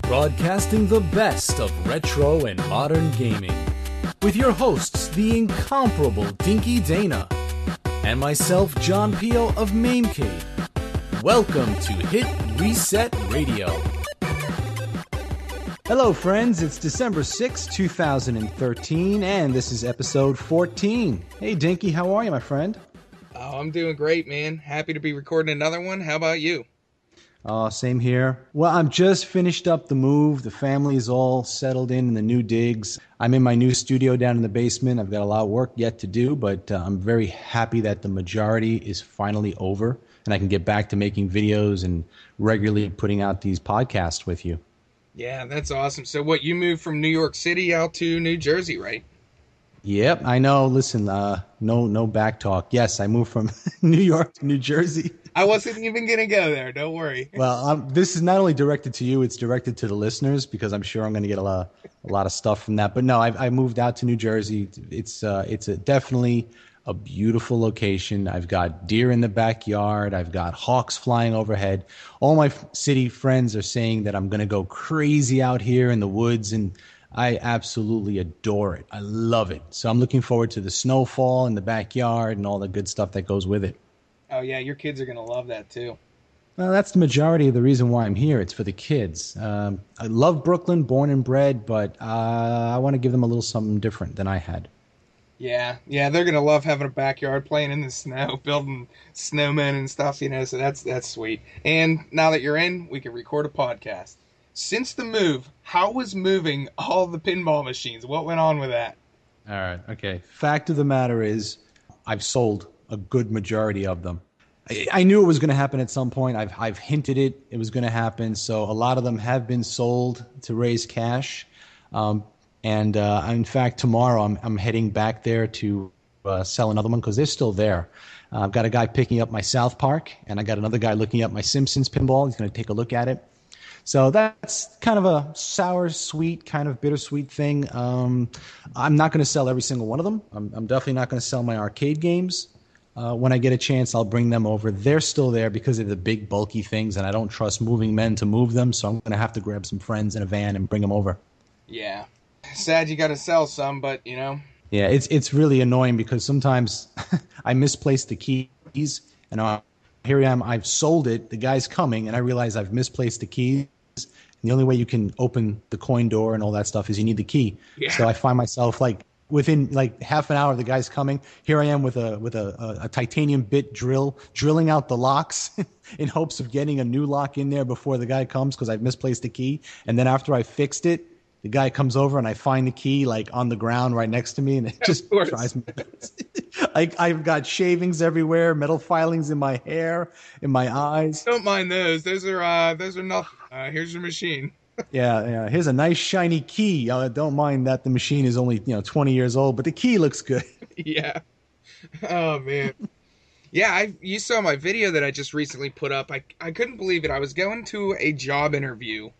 broadcasting the best of retro and modern gaming, with your hosts, the incomparable Dinky Dana, and myself, John Peel of Mamecade. Welcome to Hit Reset Radio. Hello, friends. It's December 6, 2013, and this is episode 14. Hey, Dinky, how are you, my friend? Oh, I'm doing great, man. Happy to be recording another one. How about you? Same here. Well, I'm just finished up the move. The family is all settled in the new digs. I'm in my new studio down in the basement. I've got a lot of work yet to do, but I'm very happy that the majority is finally over, and I can get back to making videos and regularly putting out these podcasts with you. Yeah, that's awesome. So what, you moved from New York City out to New Jersey, right? Yep, I know. Listen, no back talk. Yes, I moved from New York to New Jersey. I wasn't even going to go there. Don't worry. Well, this is not only directed to you, it's directed to the listeners because I'm sure I'm going to get a lot of stuff from that. But no, I moved out to New Jersey. It's definitely a beautiful location. I've got deer in the backyard. I've got hawks flying overhead. All my city friends are saying that I'm going to go crazy out here in the woods, and I absolutely adore it. I love it. So I'm looking forward to the snowfall in the backyard and all the good stuff that goes with it. Oh, yeah, your kids are going to love that, too. Well, that's the majority of the reason why I'm here. It's for the kids. I love Brooklyn, born and bred, but I want to give them a little something different than I had. Yeah, they're going to love having a backyard, playing in the snow, building snowmen and stuff, so that's sweet. And now that you're in, we can record a podcast. Since the move, how was moving all the pinball machines? What went on with that? All right, okay. Fact of the matter is, I've sold a good majority of them. I knew it was going to happen at some point. I've hinted it was going to happen. So a lot of them have been sold to raise cash. In fact, tomorrow I'm heading back there to sell another one because they're still there. I've got a guy picking up my South Park, and I got another guy looking up my Simpsons pinball. He's going to take a look at it. So that's kind of a sour, sweet, kind of bittersweet thing. I'm not going to sell every single one of them. I'm definitely not going to sell my arcade games. When I get a chance, I'll bring them over. They're still there because they're the big, bulky things, and I don't trust moving men to move them, so I'm going to have to grab some friends in a van and bring them over. Yeah. Sad you got to sell some, but, Yeah, it's really annoying because sometimes I misplace the keys, and here I am, I've sold it, the guy's coming, and I realize I've misplaced the keys. And the only way you can open the coin door and all that stuff is you need the key. Yeah. So I find myself within half an hour, the guy's coming. Here I am with a titanium bit drilling out the locks in hopes of getting a new lock in there before the guy comes because I've misplaced the key. And then after I fixed it, the guy comes over and I find the key on the ground right next to me, and it just drives me nuts. I've got shavings everywhere, metal filings in my hair, in my eyes. Don't mind those. Those are nothing. Here's your machine. Yeah. Here's a nice shiny key. Don't mind that the machine is only 20 years old, but the key looks good. Yeah. Oh man. Yeah, you saw my video that I just recently put up. I couldn't believe it. I was going to a job interview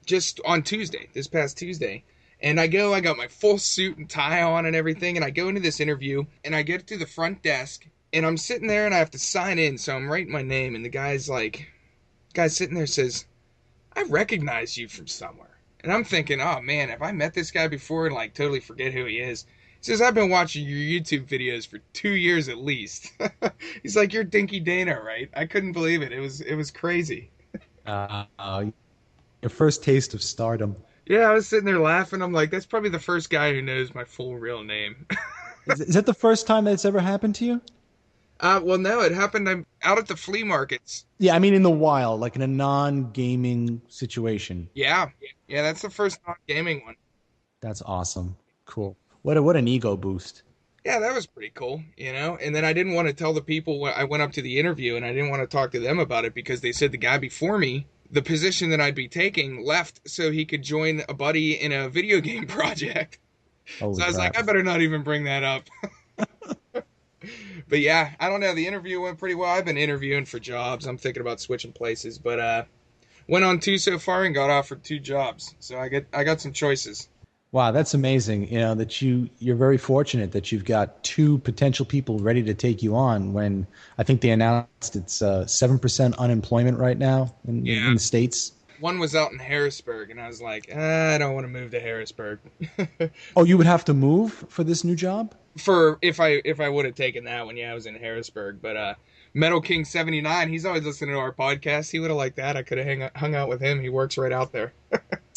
just on this past Tuesday. And I got my full suit and tie on and everything, and I go into this interview, and I get to the front desk, and I'm sitting there, and I have to sign in, so I'm writing my name, and the guy's sitting there says, I recognize you from somewhere. And I'm thinking, oh man, have I met this guy before and totally forget who he is? He says, I've been watching your YouTube videos for 2 years at least. He's like, you're Dinky Dana, right? I couldn't believe it. It was crazy. Your first taste of stardom. Yeah, I was sitting there laughing. I'm like, that's probably the first guy who knows my full real name. Is that the first time that's ever happened to you? Well, no, it happened. I'm out at the flea markets. Yeah, I mean in the wild, in a non-gaming situation. Yeah, that's the first non-gaming one. That's awesome. Cool. What an ego boost. Yeah, that was pretty cool, And then I didn't want to tell the people when I went up to the interview, and I didn't want to talk to them about it because they said the guy before me, the position that I'd be taking, left so he could join a buddy in a video game project. Holy so I was crap. like, I better not even bring that up. But yeah, I don't know. The interview went pretty well. I've been interviewing for jobs. I'm thinking about switching places, but went on 2 so far and got offered 2 jobs. So I got some choices. Wow, that's amazing. That you're very fortunate that you've got 2 potential people ready to take you on when I think they announced it's 7% unemployment right now in the States. One was out in Harrisburg, and I was like, I don't want to move to Harrisburg. Oh, you would have to move for this new job? For if I would have taken that one, yeah, I was in Harrisburg. But Metal King 79, he's always listening to our podcast. He would have liked that. I could have hung out with him. He works right out there.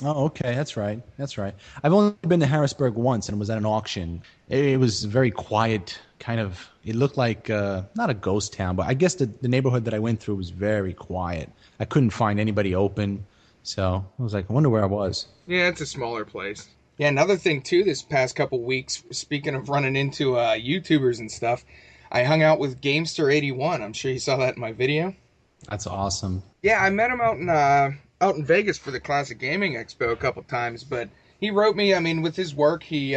Oh, okay. That's right. That's right. I've only been to Harrisburg once, and it was at an auction. It was very quiet, kind of. It looked like not a ghost town, but I guess the neighborhood that I went through was very quiet. I couldn't find anybody open, so I was like, I wonder where I was. Yeah, it's a smaller place. Yeah, another thing too, this past couple weeks, speaking of running into YouTubers and stuff, I hung out with Gamester81. I'm sure you saw that in my video. That's awesome. Yeah, I met him out in Vegas for the Classic Gaming Expo a couple times, but he wrote me. I mean, with his work, he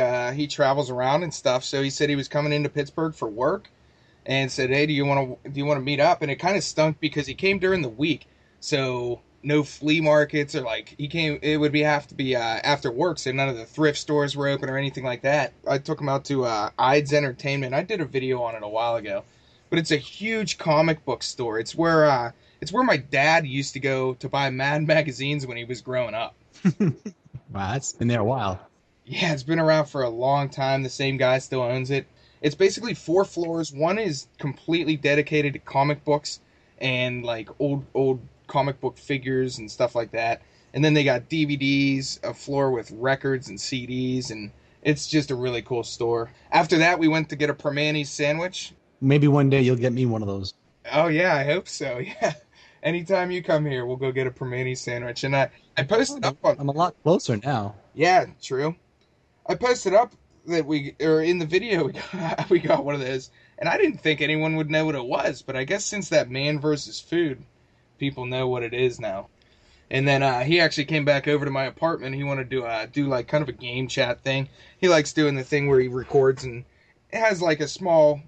travels around and stuff. So he said he was coming into Pittsburgh for work, and said, "Hey, do you want to meet up?" And it kind of stunk because he came during the week, so no flea markets or like he came. It would have to be after work, so none of the thrift stores were open or anything like that. I took him out to Ides Entertainment. I did a video on it a while ago, but it's a huge comic book store. It's where my dad used to go to buy Mad magazines when he was growing up. Wow, that's been there a while. Yeah, it's been around for a long time. The same guy still owns it. It's basically 4 floors. One is completely dedicated to comic books and like old comic book figures and stuff like that. And then they got DVDs, a floor with records and CDs, and it's just a really cool store. After that, we went to get a Permanis sandwich. Maybe one day you'll get me one of those. Oh, yeah, I hope so, yeah. Anytime you come here, we'll go get a Permanis sandwich. And I posted up on... I'm a lot closer now. Yeah, true. I posted up that in the video, we got one of those. And I didn't think anyone would know what it was, but I guess since that Man versus Food, people know what it is now. And then he actually came back over to my apartment. He wanted to do like kind of a game chat thing. He likes doing the thing where he records and it has like a small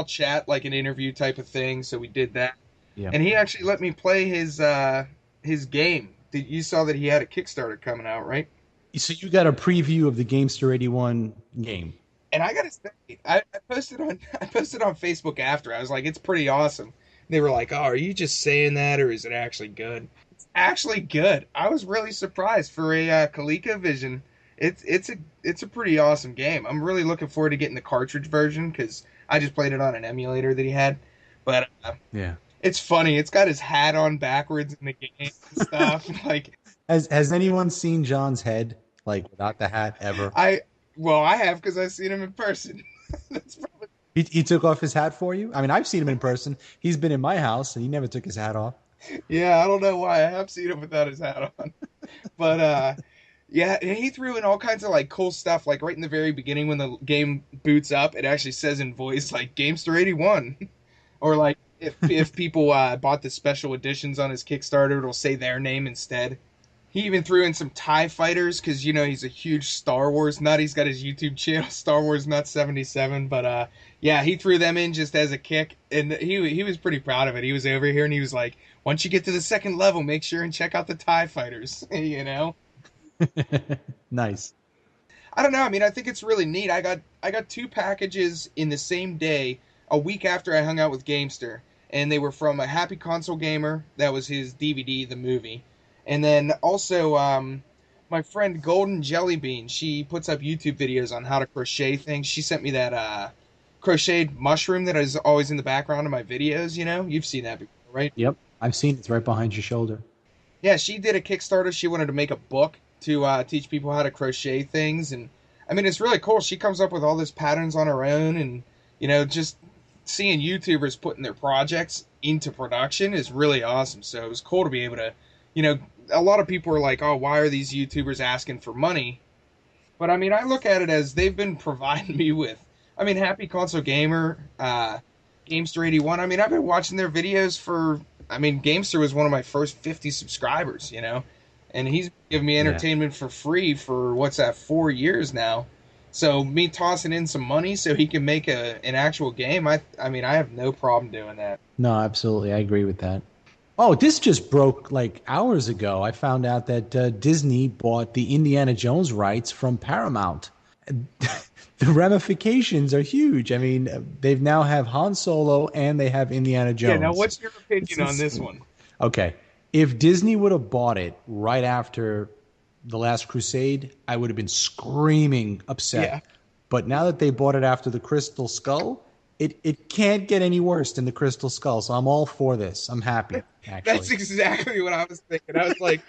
chat, like an interview type of thing. So we did that. Yeah. And he actually let me play his game. You saw that he had a Kickstarter coming out, right? So you got a preview of the Gamester81 game. And I gotta say, I posted on Facebook after. I was like, it's pretty awesome. They were like, "Oh, are you just saying that, or is it actually good?" It's actually good. I was really surprised for a ColecoVision. It's a pretty awesome game. I'm really looking forward to getting the cartridge version because I just played it on an emulator that he had. But yeah, it's funny. It's got his hat on backwards in the game and stuff. Like, has anyone seen John's head like without the hat ever? I have because I've seen him in person. That's probably. He took off his hat for you? I mean, I've seen him in person. He's been in my house, and he never took his hat off. Yeah, I don't know why. I have seen him without his hat on. But, yeah, he threw in all kinds of, like, cool stuff. Like, right in the very beginning when the game boots up, it actually says in voice, like, Gamester81. Or, like, if people bought the special editions on his Kickstarter, it'll say their name instead. He even threw in some TIE fighters because, you know, he's a huge Star Wars nut. He's got his YouTube channel, Star Wars Nut 77. But, yeah, he threw them in just as a kick. And he was pretty proud of it. He was over here and he was like, once you get to the second level, make sure and check out the TIE fighters, you know? Nice. I don't know. I mean, I think it's really neat. I got 2 packages in the same day, a week after I hung out with Gamester. And they were from a Happy Console Gamer. That was his DVD, the movie. And then also, my friend Golden Jellybean, she puts up YouTube videos on how to crochet things. She sent me that crocheted mushroom that is always in the background of my videos, you know? You've seen that before, right? Yep, I've seen it. It's right behind your shoulder. Yeah, she did a Kickstarter. She wanted to make a book to teach people how to crochet things. And, I mean, it's really cool. She comes up with all these patterns on her own. And, you know, just seeing YouTubers putting their projects into production is really awesome. So it was cool to be able to, you know, a lot of people are like, oh, why are these YouTubers asking for money? But, I mean, I look at it as they've been providing me with, I mean, Happy Console Gamer, Gamester81. I mean, I've been watching their videos for, I mean, Gamester was one of my first 50 subscribers, you know? And he's given me entertainment for free for, 4 years now. So me tossing in some money so he can make an actual game, I mean, I have no problem doing that. No, absolutely. I agree with that. Oh, this just broke like hours ago. I found out that Disney bought the Indiana Jones rights from Paramount. The ramifications are huge. I mean, they now have Han Solo and they have Indiana Jones. Yeah, now what's your opinion on this one? Okay. If Disney would have bought it right after The Last Crusade, I would have been screaming upset. Yeah. But now that they bought it after the Crystal Skull, it can't get any worse than the Crystal Skull. So I'm all for this. I'm happy, actually. That's exactly what I was thinking. I was like,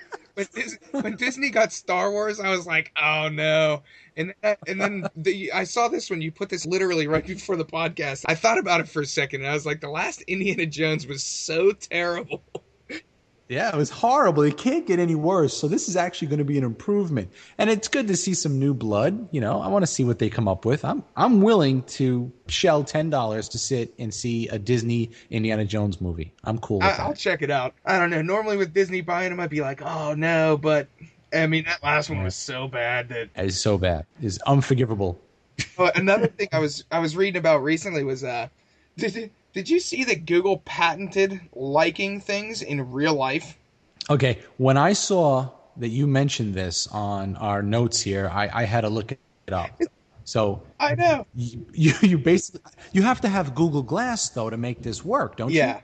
when Disney got Star Wars, I was like, oh no. And then I saw this when you put this literally right before the podcast. I thought about it for a second, and I was like, the last Indiana Jones was so terrible. Yeah, it was horrible. It can't get any worse. So this is actually going to be an improvement. And it's good to see some new blood. You know, I want to see what they come up with. I'm willing to shell $10 to sit and see a Disney Indiana Jones movie. I'm cool with that. I'll check it out. I don't know. Normally with Disney buying them, I'd be like, oh no, but I mean that last one was so bad that it is so bad. It's unforgivable. Another thing I was reading about recently was did you see that Google patented liking things in real life? Okay, when I saw that you mentioned this on our notes here, I had to look it up. So I know you basically you have to have Google Glass though to make this work, don't you? Yeah.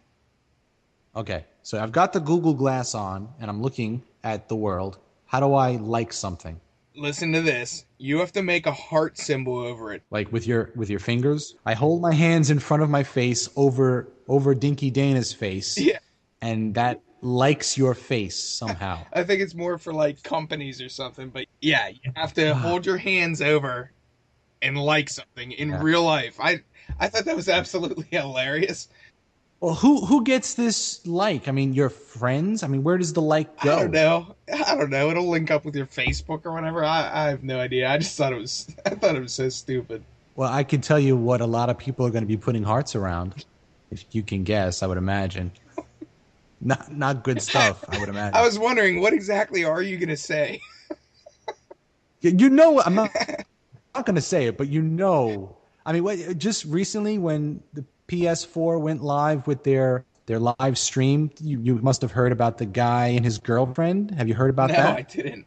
Okay, so I've got the Google Glass on and I'm looking at the world. How do I like something? Listen to this. You have to make a heart symbol over it. Like with your fingers? I hold my hands in front of my face over Dinky Dana's face. Yeah. And that likes your face somehow. I think it's more for like companies or something, but yeah, you have to hold your hands over and like something in real life. I thought that was absolutely hilarious. Well, who gets this like? I mean, your friends? I mean, where does the like go? I don't know. It'll link up with your Facebook or whatever. I have no idea. I thought it was so stupid. Well, I can tell you what a lot of people are going to be putting hearts around. If you can guess, I would imagine. Not good stuff, I would imagine. I was wondering, what exactly are you going to say? You know, I'm not going to say it, but you know. I mean, just recently when the PS4 went live with their live stream, you must have heard about the guy and his girlfriend. Have you heard about that? No, I didn't.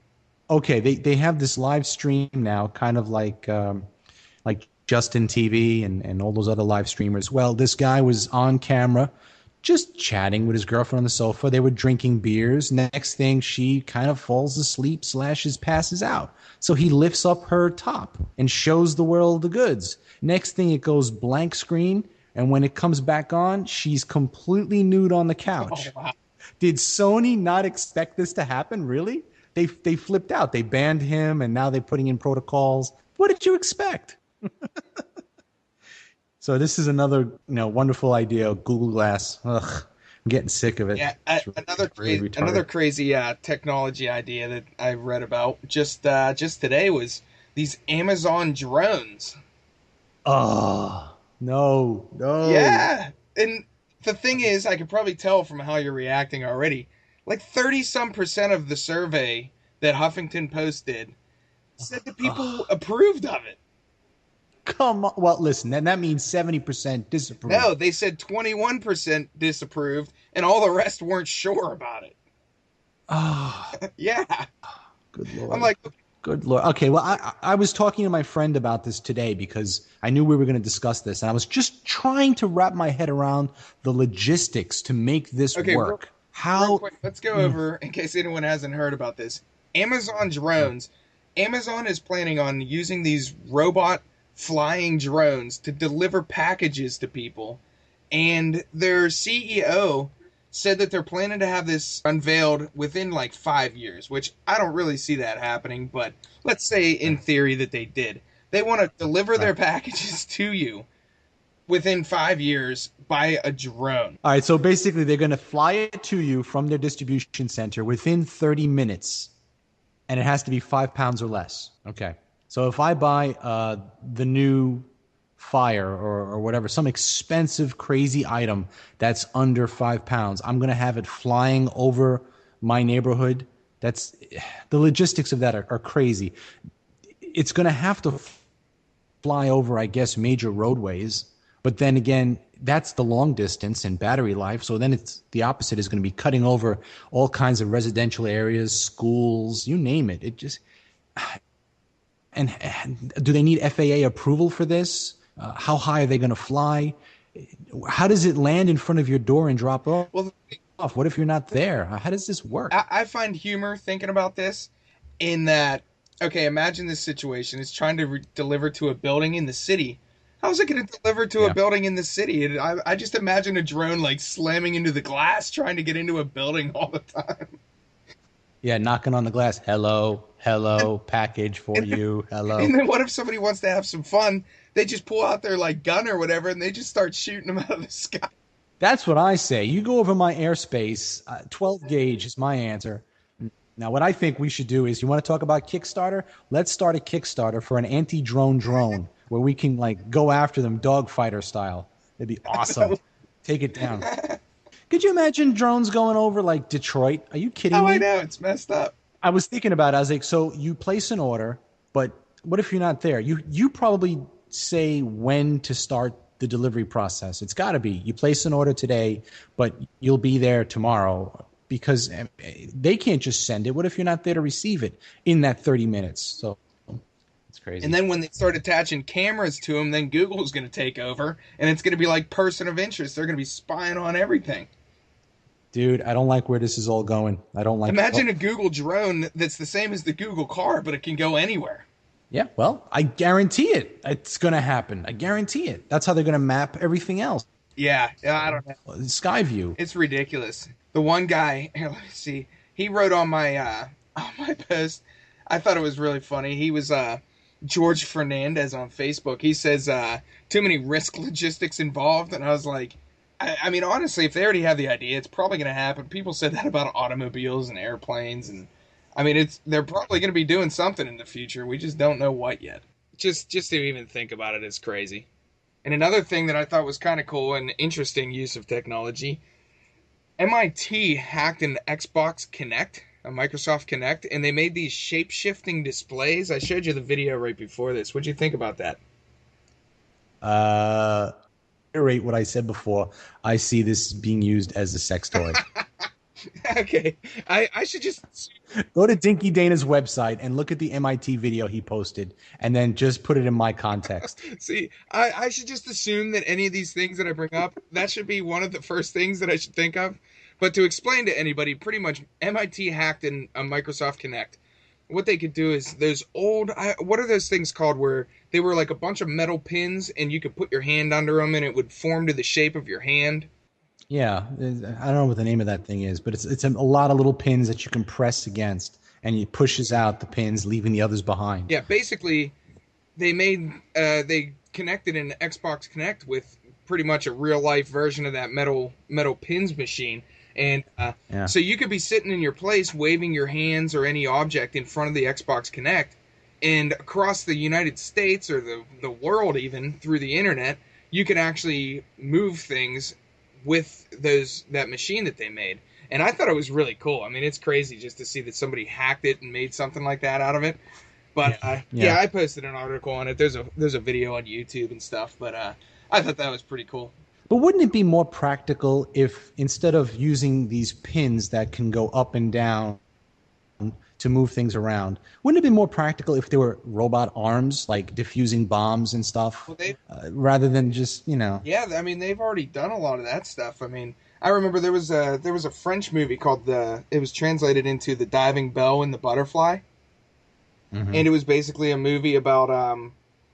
Okay, they have this live stream now, kind of like Justin TV and all those other live streamers. Well, this guy was on camera just chatting with his girlfriend on the sofa. They were drinking beers. Next thing, she kind of falls asleep / passes out. So he lifts up her top and shows the world the goods. Next thing, it goes blank screen. And when it comes back on, she's completely nude on the couch. Oh, wow. Did Sony not expect this to happen? Really? They flipped out. They banned him, and now they're putting in protocols. What did you expect? So this is another wonderful idea. Google Glass. Ugh, I'm getting sick of it. Yeah, another crazy technology idea that I read about just today was these Amazon drones. Oh. No. Yeah. And the thing is, I could probably tell from how you're reacting already. Like 30-some% of the survey that Huffington Post did said that people approved of it. Come on. Well, listen, that means 70% disapproved. No, they said 21% disapproved, and all the rest weren't sure about it. Oh. Yeah. Good Lord. I'm like, good Lord. Okay, well, I was talking to my friend about this today because I knew we were going to discuss this, and I was just trying to wrap my head around the logistics to make this work. Real quick, let's go over, in case anyone hasn't heard about this. Amazon drones. Amazon is planning on using these robot flying drones to deliver packages to people, and their CEO said that they're planning to have this unveiled within like 5 years, which I don't really see that happening, but let's say in theory that they did. They want to deliver their packages to you within 5 years by a drone. All right, so basically they're going to fly it to you from their distribution center within 30 minutes, and it has to be 5 pounds or less. Okay, so if I buy the new Fire or whatever, some expensive, crazy item that's under 5 pounds, I'm going to have it flying over my neighborhood. That's the logistics of that are crazy. It's going to have to fly over, I guess, major roadways. But then again, that's the long distance and battery life. So then it's the opposite is going to be cutting over all kinds of residential areas, schools, you name it. It just, and do they need FAA approval for this? How high are they going to fly? How does it land in front of your door and drop off? Well, off? What if you're not there? How does this work? I find humor thinking about this in that, okay, imagine this situation. It's trying to deliver to a building in the city. How's it going to deliver to a Yeah. building in the city? And I just imagine a drone like slamming into the glass trying to get into a building all the time. Yeah, knocking on the glass. Hello, package for you. Hello. And then what if somebody wants to have some fun? They just pull out their like gun or whatever and they just start shooting them out of the sky. That's what I say. You go over my airspace. 12 gauge is my answer. Now, what I think we should do is, you want to talk about Kickstarter? Let's start a Kickstarter for an anti-drone drone where we can like go after them dogfighter style. It'd be awesome. Take it down. Could you imagine drones going over like Detroit? Are you kidding Oh, me? I know. It's messed up. I was thinking about it. I was like, so you place an order, but what if you're not there? You probably say when to start the delivery process. It's got to be, you place an order today, but you'll be there tomorrow, because they can't just send it. What if you're not there to receive it in that 30 minutes? So it's crazy. And then when they start attaching cameras to them, then Google's going to take over, and it's going to be like person of interest. They're going to be spying on everything. Dude, I don't like where this is all going. I don't like. Imagine a Google drone that's the same as the Google car, but it can go anywhere. Yeah, well, I guarantee it. It's going to happen. I guarantee it. That's how they're going to map everything else. Yeah, I don't know. Skyview. It's ridiculous. The one guy, here, let me see. He wrote on my post. I thought it was really funny. He was George Fernandez on Facebook. He says too many risk logistics involved, and I was like, I mean, honestly, if they already have the idea, it's probably going to happen. People said that about automobiles and airplanes, and I mean, they're probably going to be doing something in the future. We just don't know what yet. Just to even think about it is crazy. And another thing that I thought was kind of cool and interesting use of technology, MIT hacked an Xbox Kinect, a Microsoft Kinect, and they made these shape-shifting displays. I showed you the video right before this. What'd you think about that? Reiterate what I said before. I see this being used as a sex toy. Okay. I should just... Go to Dinky Dana's website and look at the MIT video he posted, and then just put it in my context. See, I should just assume that any of these things that I bring up, that should be one of the first things that I should think of. But to explain to anybody, pretty much MIT hacked in a Microsoft Kinect. What they could do is those old... what are those things called where they were like a bunch of metal pins and you could put your hand under them and it would form to the shape of your hand? Yeah, I don't know what the name of that thing is, but it's a lot of little pins that you can press against, and it pushes out the pins, leaving the others behind. Yeah, basically, they connected an Xbox Kinect with pretty much a real life version of that metal pins machine, and so you could be sitting in your place, waving your hands or any object in front of the Xbox Kinect, and across the United States or the world, even through the internet, you could actually move things with that machine that they made. And I thought it was really cool. I mean, it's crazy just to see that somebody hacked it and made something like that out of it. But yeah, I posted an article on it. There's a video on YouTube and stuff, but I thought that was pretty cool. But wouldn't it be more practical if, instead of using these pins that can go up and down to move things around, wouldn't it be more practical if there were robot arms, like diffusing bombs and stuff, rather than just, Yeah, I mean, they've already done a lot of that stuff. I mean, I remember there was a French movie called it was translated into The Diving Bell and the Butterfly. Mm-hmm. And it was basically a movie about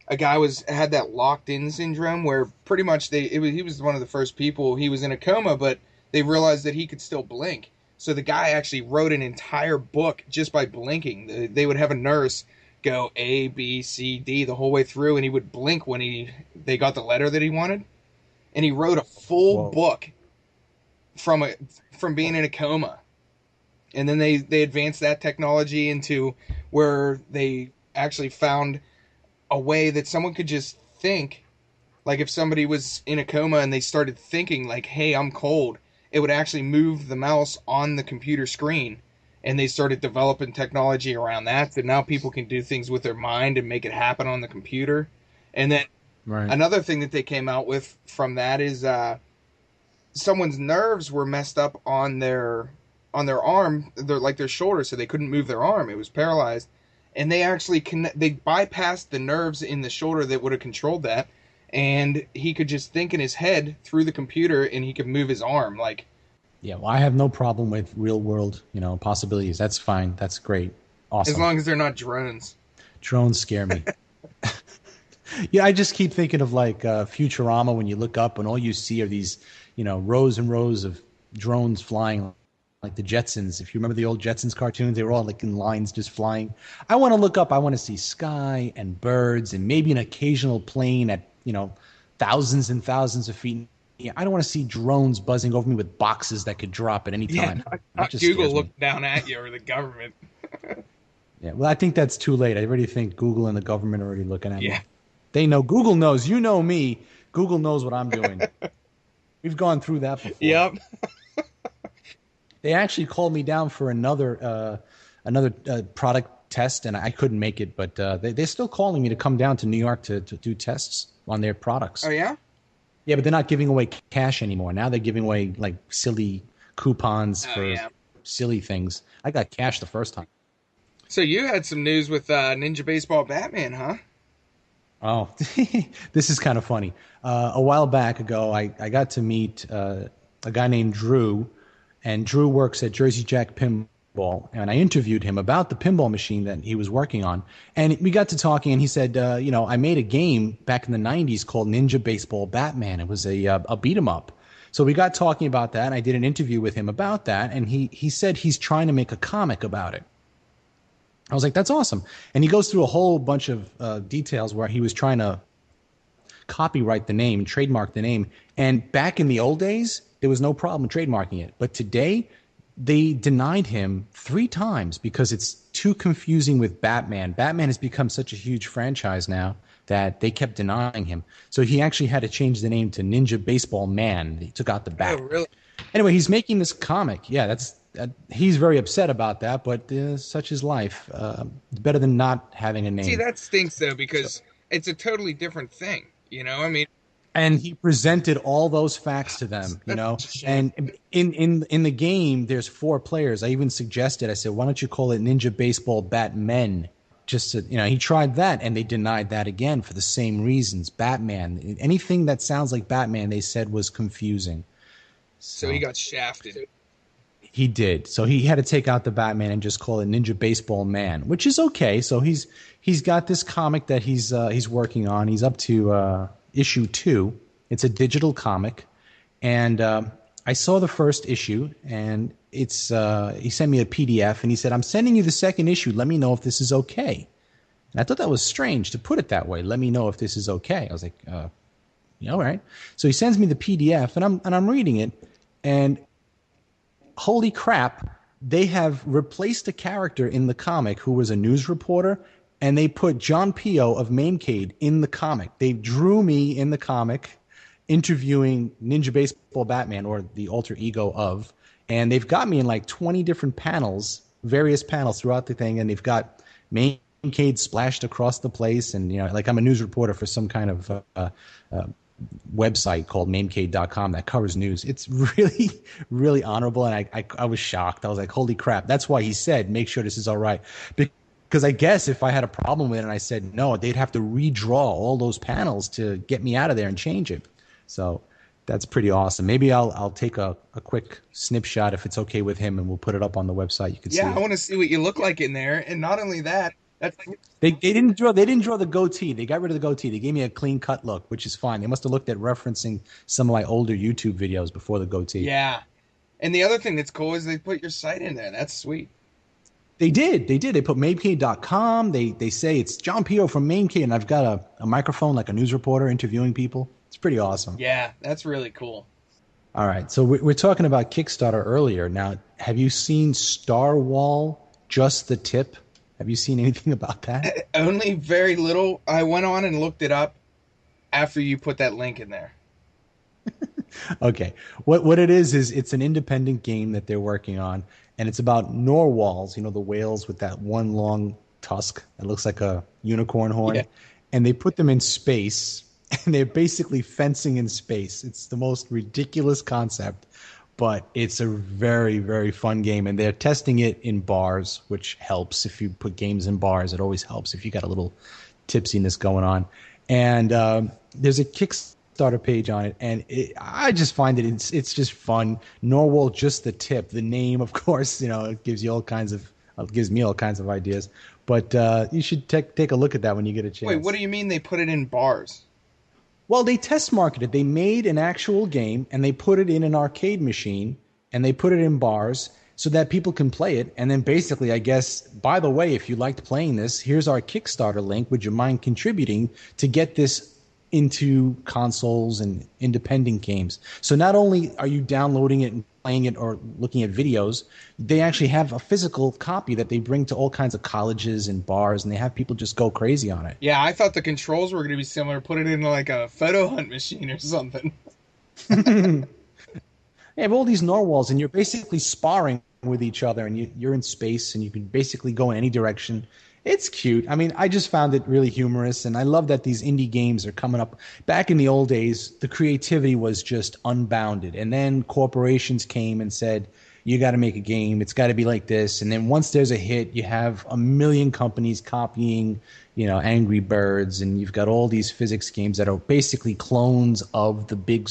a guy had that locked-in syndrome where pretty much he was one of the first people. He was in a coma, but they realized that he could still blink. So the guy actually wrote an entire book just by blinking. They would have a nurse go A, B, C, D the whole way through, and he would blink when they got the letter that he wanted. And he wrote a full book from being in a coma. And then they advanced that technology into where they actually found a way that someone could just think. Like if somebody was in a coma and they started thinking like, hey, I'm cold, it would actually move the mouse on the computer screen. And they started developing technology around that. So now people can do things with their mind and make it happen on the computer. And then another thing that they came out with from that is someone's nerves were messed up on their arm, their shoulder, so they couldn't move their arm. It was paralyzed. And they actually they bypassed the nerves in the shoulder that would have controlled that. And he could just think in his head through the computer, and he could move his arm. Like, Yeah, well, I have no problem with real world, possibilities. That's fine. That's great. As Awesome. long as they're not drones. Drones scare me. Yeah, I just keep thinking of like Futurama when you look up and all you see are these, rows and rows of drones flying like the Jetsons. If you remember the old Jetsons cartoons, they were all like in lines just flying. I want to look up, I want to see sky and birds and maybe an occasional plane at, thousands and thousands of feet. Yeah, I don't want to see drones buzzing over me with boxes that could drop at any Yeah, time. That not just Google scares me. looking down at you or the government. Yeah, well, I think that's too late. I already think Google and the government are already looking at me. Yeah. They know. Google knows. You know me. Google knows what I'm doing. We've gone through that before. Yep. They actually called me down for another product test, and I couldn't make it. But they're still calling me to come down to New York to do tests on their products. Oh, yeah? Yeah, but they're not giving away cash anymore. Now they're giving away like silly coupons for silly things. I got cash the first time. So you had some news with Ninja Baseball Batman, huh? Oh, this is kind of funny. A while back ago, I got to meet a guy named Drew, and Drew works at Jersey Jack Pinball, and I interviewed him about the pinball machine that he was working on. And we got to talking, and he said, I made a game back in the 90s called Ninja Baseball Batman. It was a beat 'em up. So we got talking about that, and I did an interview with him about that, and he said he's trying to make a comic about it. I was like, that's awesome. And he goes through a whole bunch of details where he was trying to copyright the name, trademark the name. And back in the old days, there was no problem trademarking it. But today, they denied him 3 times because it's too confusing with Batman. Batman has become such a huge franchise now that they kept denying him. So he actually had to change the name to Ninja Baseball Man. He took out the bat. Oh, really? Anyway, he's making this comic. Yeah, he's very upset about that, but such is life. It's better than not having a name. See, that stinks, though, because it's a totally different thing. I mean... And he presented all those facts to them, And in the game, there's 4 players. I even suggested, I said, why don't you call it Ninja Baseball Batmen? Just to, he tried that, and they denied that again for the same reasons. Batman, anything that sounds like Batman, they said was confusing. So he got shafted. He did. So he had to take out the Batman and just call it Ninja Baseball Man, which is okay. So he's got this comic that he's working on. He's up to issue 2. It's a digital comic, and I saw the first issue, and it's he sent me a PDF, and he said, "I'm sending you the second issue. Let me know if this is okay." And I thought that was strange to put it that way. Let me know if this is okay. I was like, yeah, all right. So he sends me the PDF, and I'm reading it, and holy crap, they have replaced a character in the comic who was a news reporter, and they put John Pio of Mamecade in the comic. They drew me in the comic interviewing Ninja Baseball Batman, or the alter ego of, and they've got me in like 20 different panels, various panels throughout the thing, and they've got Mamecade splashed across the place, and like I'm a news reporter for some kind of website called Mamecade.com that covers news. It's really, really honorable, and I was shocked. I was like, holy crap. That's why he said, make sure this is all right. Because I guess if I had a problem with it and I said no, they'd have to redraw all those panels to get me out of there and change it. So that's pretty awesome. Maybe I'll take a quick snapshot if it's okay with him, and we'll put it up on the website. You can see it. I want to see what you look like in there. And not only that, that's like... They didn't draw the goatee. They got rid of the goatee. They gave me a clean cut look, which is fine. They must have looked at referencing some of my older YouTube videos before the goatee. Yeah. And the other thing that's cool is they put your site in there. That's sweet. They did. They put Mamecade.com. They say it's John Pio from Mamecade, and I've got a microphone like a news reporter interviewing people. It's pretty awesome. Yeah, that's really cool. All right. So we're talking about Kickstarter earlier. Now, have you seen Star Wall, Just the Tip? Have you seen anything about that? Only very little. I went on and looked it up after you put that link in there. Okay. What it is it's an independent game that they're working on, and it's about narwhals, the whales with that one long tusk that looks like a unicorn horn. Yeah. And they put them in space, and they're basically fencing in space. It's the most ridiculous concept, but it's a very, very fun game, and they're testing it in bars, which helps. If you put games in bars, it always helps if you got a little tipsiness going on. And there's a Kickstarter Kickstarter page on it, and I just find it's just fun. Norwal, just the tip, the name, of course, it gives you all kinds of gives me all kinds of ideas. But you should take a look at that when you get a chance. Wait, what do you mean they put it in bars? Well, they test marketed. They made an actual game and they put it in an arcade machine and they put it in bars so that people can play it. And then basically, I guess, by the way, if you liked playing this, here's our Kickstarter link. Would you mind contributing to get this into consoles and independent games? So not only are you downloading it and playing it or looking at videos, they actually have a physical copy that they bring to all kinds of colleges and bars, and they have people just go crazy on it. Yeah, I thought the controls were going to be similar. Put it in like a photo hunt machine or something. They have all these narwhals, and you're basically sparring with each other, and you're in space, and you can basically go in any direction. It's cute. I mean, I just found it really humorous, and I love that these indie games are coming up. Back in the old days, the creativity was just unbounded, and then corporations came and said, you got to make a game. It's got to be like this. And then once there's a hit, you have a million companies copying, Angry Birds, and you've got all these physics games that are basically clones of the big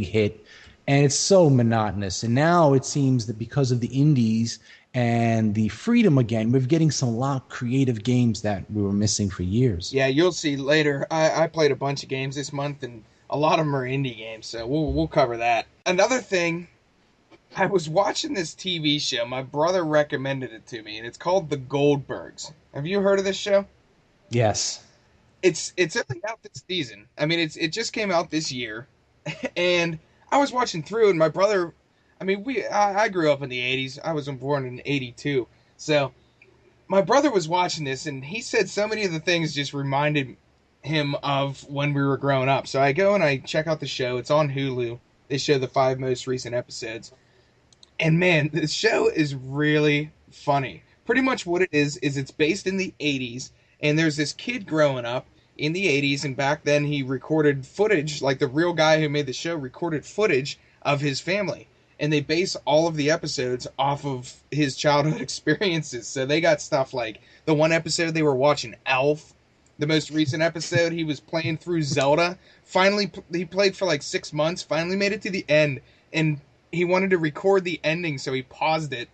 hit. And it's so monotonous. And now it seems that because of the indies and the freedom again, we're getting a lot of creative games that we were missing for years. Yeah, you'll see later. I played a bunch of games this month, and a lot of them are indie games, so we'll cover that. Another thing, I was watching this TV show. My brother recommended it to me, and it's called The Goldbergs. Have you heard of this show? Yes. It's only out this season. I mean, it just came out this year, and I was watching through, and my brother, I grew up in the 80s. I was born in 82. So my brother was watching this, and he said so many of the things just reminded him of when we were growing up. So I go and I check out the show. It's on Hulu. They show the 5 most recent episodes. And man, this show is really funny. Pretty much what it is it's based in the 80s, and there's this kid growing up in the 80s, and back then he recorded footage, like the real guy who made the show recorded footage of his family. And they base all of the episodes off of his childhood experiences. So they got stuff like the one episode they were watching Elf. The most recent episode, he was playing through Zelda. Finally, he played for like 6 months, finally made it to the end, and he wanted to record the ending, so he paused it.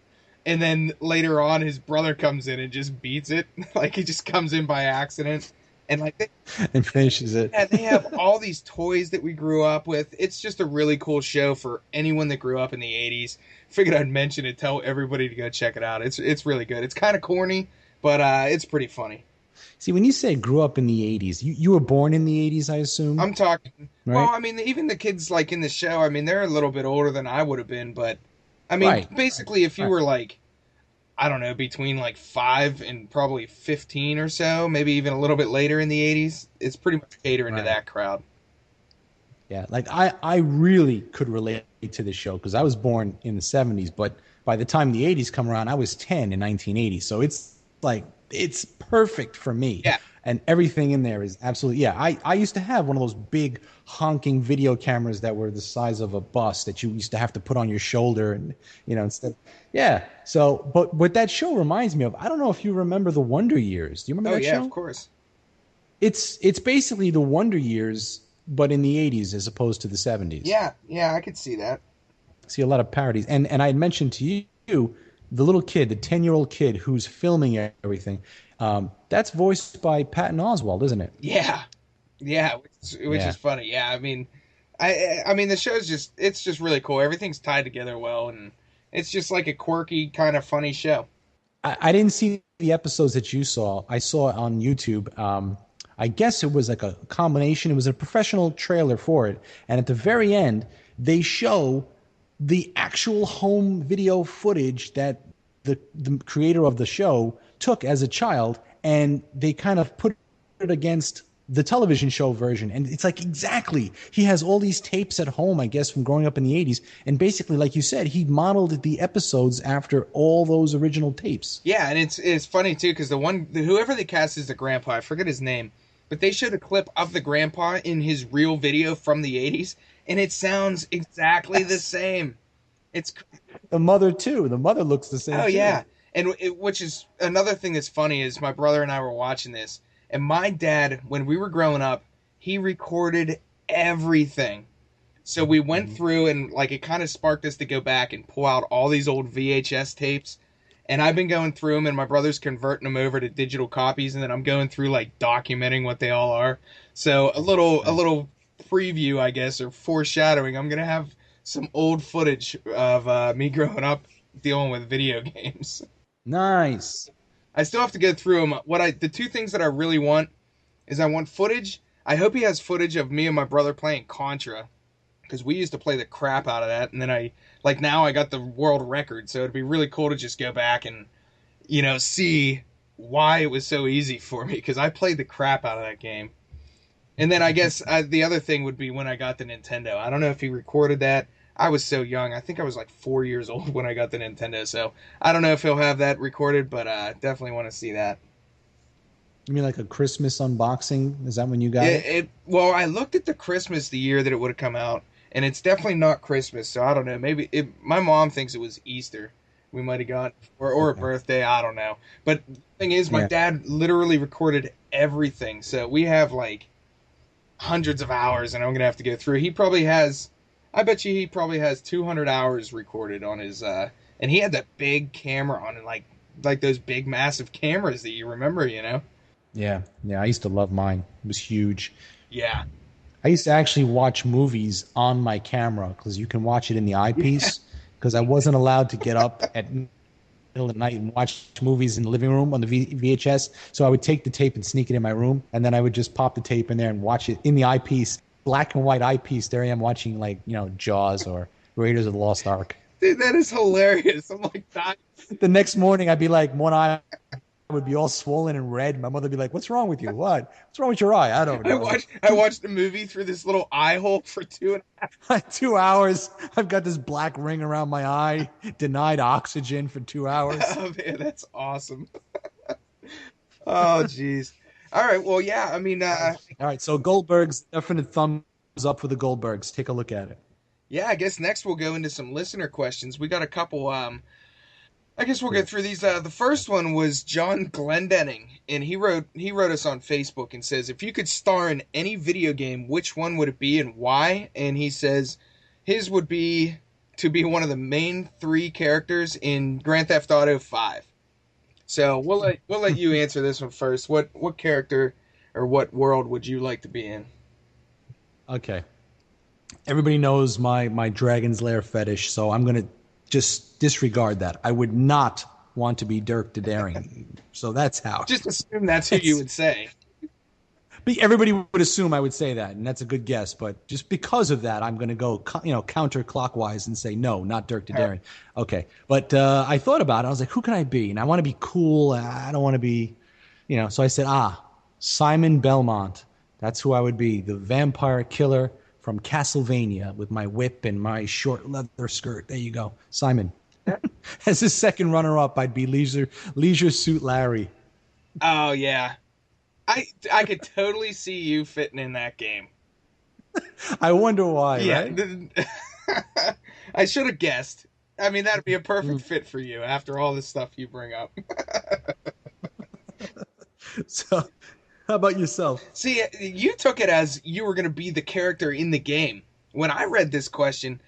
And then later on, his brother comes in and just beats it. Like, he just comes in by accident. And like and finishes it. Yeah, they have all these toys that we grew up with. It's just a really cool show for anyone that grew up in the 80s. Figured I'd mention it, tell everybody to go check it out. It's really good. It's kind of corny, but it's pretty funny. See, when you say grew up in the 80s, you were born in the 80s, I assume? I'm talking... Right? Well, I mean, even the kids like in the show, I mean, they're a little bit older than I would have been, but... I mean, right. Basically, if you were like... I don't know, between like 5 and probably 15 or so, maybe even a little bit later in the 80s, it's pretty much catering to that crowd. Yeah, like I really could relate to this show because I was born in the 70s, but by the time the 80s come around, I was 10 in 1980. So it's like, it's perfect for me. Yeah. And everything in there is absolutely, yeah. I used to have one of those big honking video cameras that were the size of a bus that you used to have to put on your shoulder and, instead. Yeah. So, but what that show reminds me of, I don't know if you remember the Wonder Years. Do you remember that show? Oh, yeah, of course. It's basically the Wonder Years, but in the 80s as opposed to the 70s. Yeah, I could see that. See a lot of parodies. And I had mentioned to you, the little kid, the 10-year-old kid who's filming everything, that's voiced by Patton Oswalt, isn't it? Yeah, which is funny. Yeah, I mean, the show's it's just really cool. Everything's tied together well, and it's just like a quirky kind of funny show. I didn't see the episodes that you saw. I saw it on YouTube. I guess it was like a combination. It was a professional trailer for it, and at the very end, they show the actual home video footage that the creator of the show took as a child, and they kind of put it against the television show version. And it's like, exactly. He has all these tapes at home, I guess, from growing up in the 80s. And basically, like you said, he modeled the episodes after all those original tapes. Yeah, and it's funny, too, because whoever they cast as the grandpa, I forget his name, but they showed a clip of the grandpa in his real video from the 80s, and it sounds exactly the same. It's the mother, too. The mother looks the same. Oh, yeah. And which is another thing that's funny is my brother and I were watching this, and my dad, when we were growing up, he recorded everything. So we went through and like it kind of sparked us to go back and pull out all these old VHS tapes. And I've been going through them, and my brother's converting them over to digital copies, and then I'm going through like documenting what they all are. So a little preview, I guess, or foreshadowing. I'm gonna have some old footage of me growing up dealing with video games. Nice. I still have to go through them. The two things that I really want is I want footage. I hope he has footage of me and my brother playing Contra, because we used to play the crap out of that, and then now I got the world record, so it'd be really cool to just go back and, see why it was so easy for me, because I played the crap out of that game. And then I guess the other thing would be when I got the Nintendo. I don't know if he recorded that. I was so young. I think I was like 4 years old when I got the Nintendo, so I don't know if he'll have that recorded, but definitely want to see that. You mean like a Christmas unboxing? Is that when you got it? Well, I looked at the Christmas the year that it would have come out, and it's definitely not Christmas, so I don't know. Maybe my mom thinks it was Easter. We might have got, or a birthday, I don't know. But the thing is, my dad literally recorded everything, so we have like hundreds of hours, and I'm gonna have to go through. I bet you he probably has 200 hours recorded on his, and he had that big camera on it, like those big massive cameras that you remember, Yeah, I used to love mine. It was huge. Yeah. I used to actually watch movies on my camera because you can watch it in the eyepiece, because I wasn't allowed to get up at middle of the night and watch movies in the living room on the VHS. So I would take the tape and sneak it in my room, and then I would just pop the tape in there and watch it in the eyepiece, black and white eyepiece. There I am watching Jaws or Raiders of the Lost Ark. Dude, that is hilarious. I'm like that. The next morning I'd be like, one eye would be all swollen and red. My mother would be like, "What's wrong with you? What's wrong with your eye?" I don't know. I watched the movie through this little eye hole for 2.5 2 hours. I've got this black ring around my eye, denied oxygen for 2 hours. Oh man, that's awesome. Oh jeez. All right, well yeah, I mean all right, so Goldberg's, definite thumbs up for the Goldbergs. Take a look at it. Yeah, I guess next we'll go into some listener questions. We got a couple I guess we'll get through these. The first one was John Glendenning, and he wrote us on Facebook and says, if you could star in any video game, which one would it be and why? And he says his would be to be one of the main 3 characters in Grand Theft Auto 5. So we'll let you answer this one first. What character or what world would you like to be in? Okay. Everybody knows my Dragon's Lair fetish, so I'm going to just disregard that. I would not want to be Dirk Daddaring. So that's how. Just assume that's who you would say. But everybody would assume I would say that, and that's a good guess. But just because of that, I'm going to go counterclockwise and say no, not Dirk Daddaring. Okay. But I thought about it. I was like, who can I be? And I want to be cool. I don't want to be, So I said, Simon Belmont. That's who I would be, the vampire killer from Castlevania with my whip and my short leather skirt. There you go. Simon. As his second runner-up, I'd be Leisure Suit Larry. Oh, yeah. I could totally see you fitting in that game. I wonder why, right? I should have guessed. I mean, that'd be a perfect fit for you after all this stuff you bring up. So... how about yourself? See, you took it as you were going to be the character in the game. When I read this question,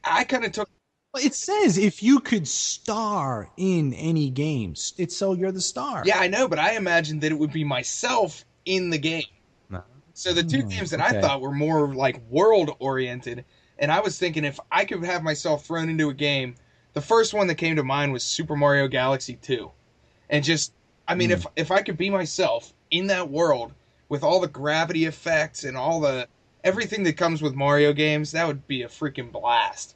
I kind of took... Well, it says if you could star in any games. It's so you're the star. Yeah, I know, but I imagined that it would be myself in the game. No. So the 2 games that I thought were more like world-oriented, and I was thinking if I could have myself thrown into a game, the first one that came to mind was Super Mario Galaxy 2. And just, I mean, if I could be myself in that world with all the gravity effects and everything that comes with Mario games, that would be a freaking blast.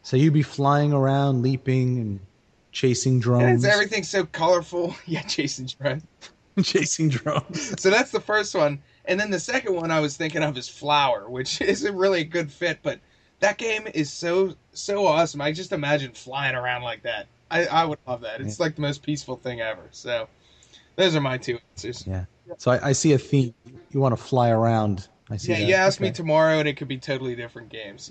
So you'd be flying around, leaping and chasing drones. Everything's so colorful. Yeah, chasing drones. Chasing drones. So that's the first one. And then the second one I was thinking of is Flower, which isn't really a good fit, but that game is so awesome. I just imagine flying around like that. I would love that. It's like the most peaceful thing ever. So those are my 2 answers. Yeah. So I see a theme. You want to fly around. I see that. You ask me tomorrow, and it could be totally different games,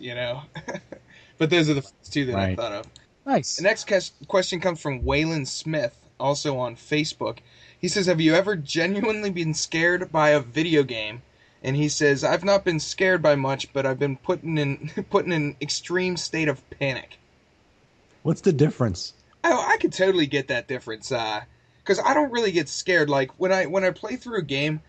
But those are the first 2 that I thought of. Nice. The next question comes from Waylon Smith, also on Facebook. He says, have you ever genuinely been scared by a video game? And he says, "I've not been scared by much, but I've been put in an extreme state of panic." What's the difference? I could totally get that difference, because I don't really get scared. Like when I play through a game,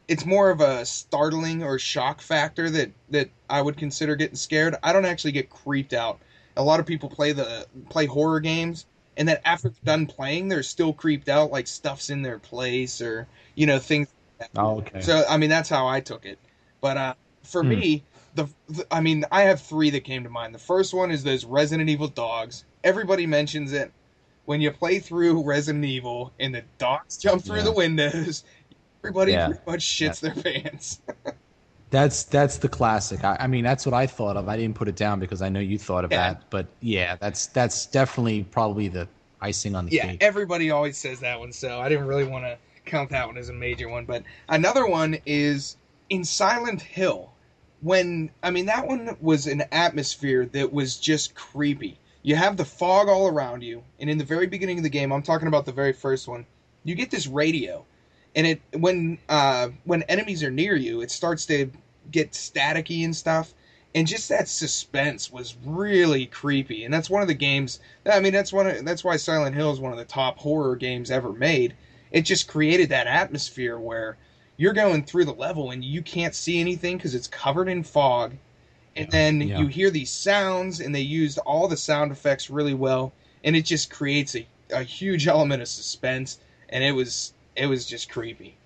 it's more of a startling or shock factor that I would consider getting scared. I don't actually get creeped out. A lot of people play horror games, and then after they're done playing, they're still creeped out, like stuff's in their place or things like that. Oh, okay. So I mean that's how I took it. But for me, I mean I have three that came to mind. The first one is those Resident Evil dogs. Everybody mentions it when you play through Resident Evil and the dogs jump through the windows. Everybody pretty much shits their pants. That's the classic. I mean, that's what I thought of. I didn't put it down because I know you thought of that. But yeah, that's definitely probably the icing on the cake. Yeah, everybody always says that one, so I didn't really want to count that one as a major one. But another one is in Silent Hill. That one was an atmosphere that was just creepy. You have the fog all around you, and in the very beginning of the game, I'm talking about the very first one, you get this radio. And when enemies are near you, it starts to get staticky and stuff, and just that suspense was really creepy. And that's one of the games. I mean, that's why Silent Hill is one of the top horror games ever made. It just created that atmosphere where you're going through the level and you can't see anything because it's covered in fog, and then you hear these sounds, and they used all the sound effects really well, and it just creates a huge element of suspense, and it was just creepy.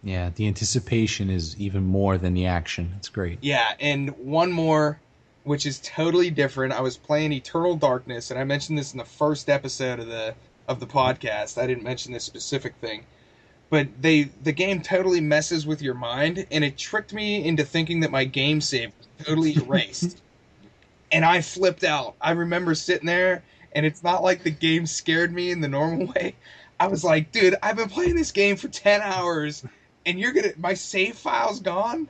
Yeah, the anticipation is even more than the action. It's great. Yeah, and one more, which is totally different. I was playing Eternal Darkness, and I mentioned this in the first episode of the podcast. I didn't mention this specific thing. But the game totally messes with your mind, and it tricked me into thinking that my game save was totally erased. And I flipped out. I remember sitting there, and it's not like the game scared me in the normal way. I was like, dude, I've been playing this game for 10 hours, and my save file's gone?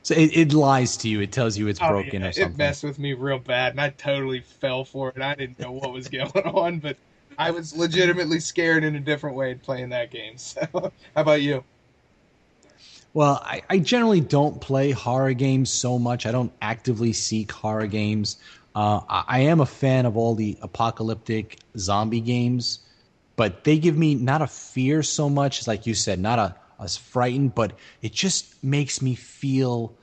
So it lies to you. It tells you it's broken or something. It messed with me real bad, and I totally fell for it. I didn't know what was going on, but I was legitimately scared in a different way playing that game. So, how about you? Well, I generally don't play horror games so much. I don't actively seek horror games. I am a fan of all the apocalyptic zombie games, but they give me not a fear so much, like you said, not a frightened, but it just makes me feel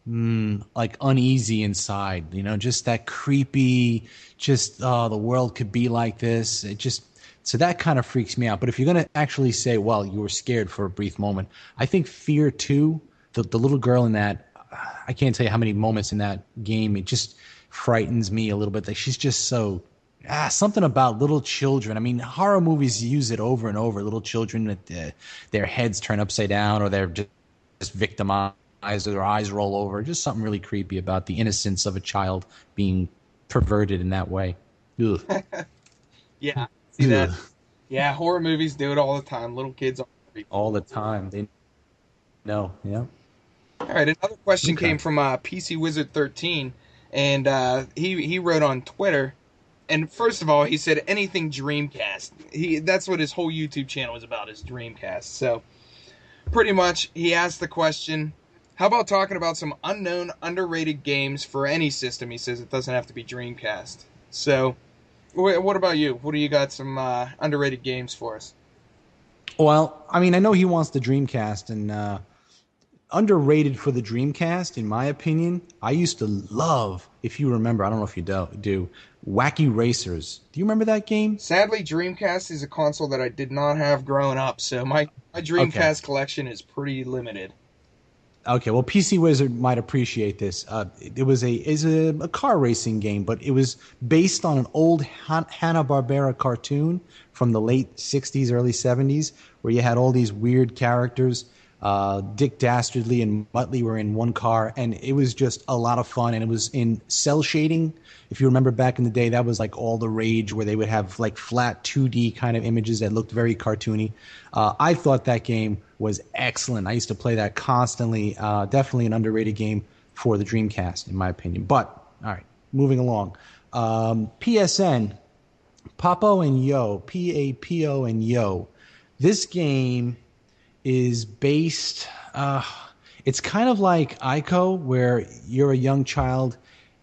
like uneasy inside. Just that creepy, just the world could be like this. So that kind of freaks me out. But if you're going to actually say, well, you were scared for a brief moment, I think Fear 2, the little girl in that, I can't tell you how many moments in that game, it just frightens me a little bit. Like she's just so something about little children. I mean, horror movies use it over and over. Little children that their heads turn upside down, or they're just victimized, or their eyes roll over. Just something really creepy about the innocence of a child being perverted in that way. Ugh. Yeah, see that? Yeah, horror movies do it all the time. Little kids all the time. They know. Yeah. All right. Another question came from PC Wizard 13. And he wrote on Twitter, and first of all, he said anything Dreamcast. That's what his whole YouTube channel is about, is Dreamcast. So, pretty much, he asked the question, how about talking about some unknown, underrated games for any system? He says it doesn't have to be Dreamcast. So, what about you? What do you got some underrated games for us? Well, I mean, I know he wants the Dreamcast, and underrated for the Dreamcast, in my opinion, I used to love, if you remember, I don't know if you do, Wacky Racers. Do you remember that game? Sadly, Dreamcast is a console that I did not have growing up, so my Dreamcast collection is pretty limited. Okay, well, PC Wizard might appreciate this. It was a car racing game, but it was based on an old Hanna-Barbera cartoon from the late 60s, early 70s, where you had all these weird characters. Dick Dastardly and Muttley were in one car, and it was just a lot of fun. And it was in cell shading. If you remember back in the day, that was like all the rage, where they would have like flat 2D kind of images that looked very cartoony. I thought that game was excellent. I used to play that constantly. Definitely an underrated game for the Dreamcast, in my opinion. But, all right, moving along. PSN, Papo and Yo, P-A-P-O and Yo. This game is based. It's kind of like Ico, where you're a young child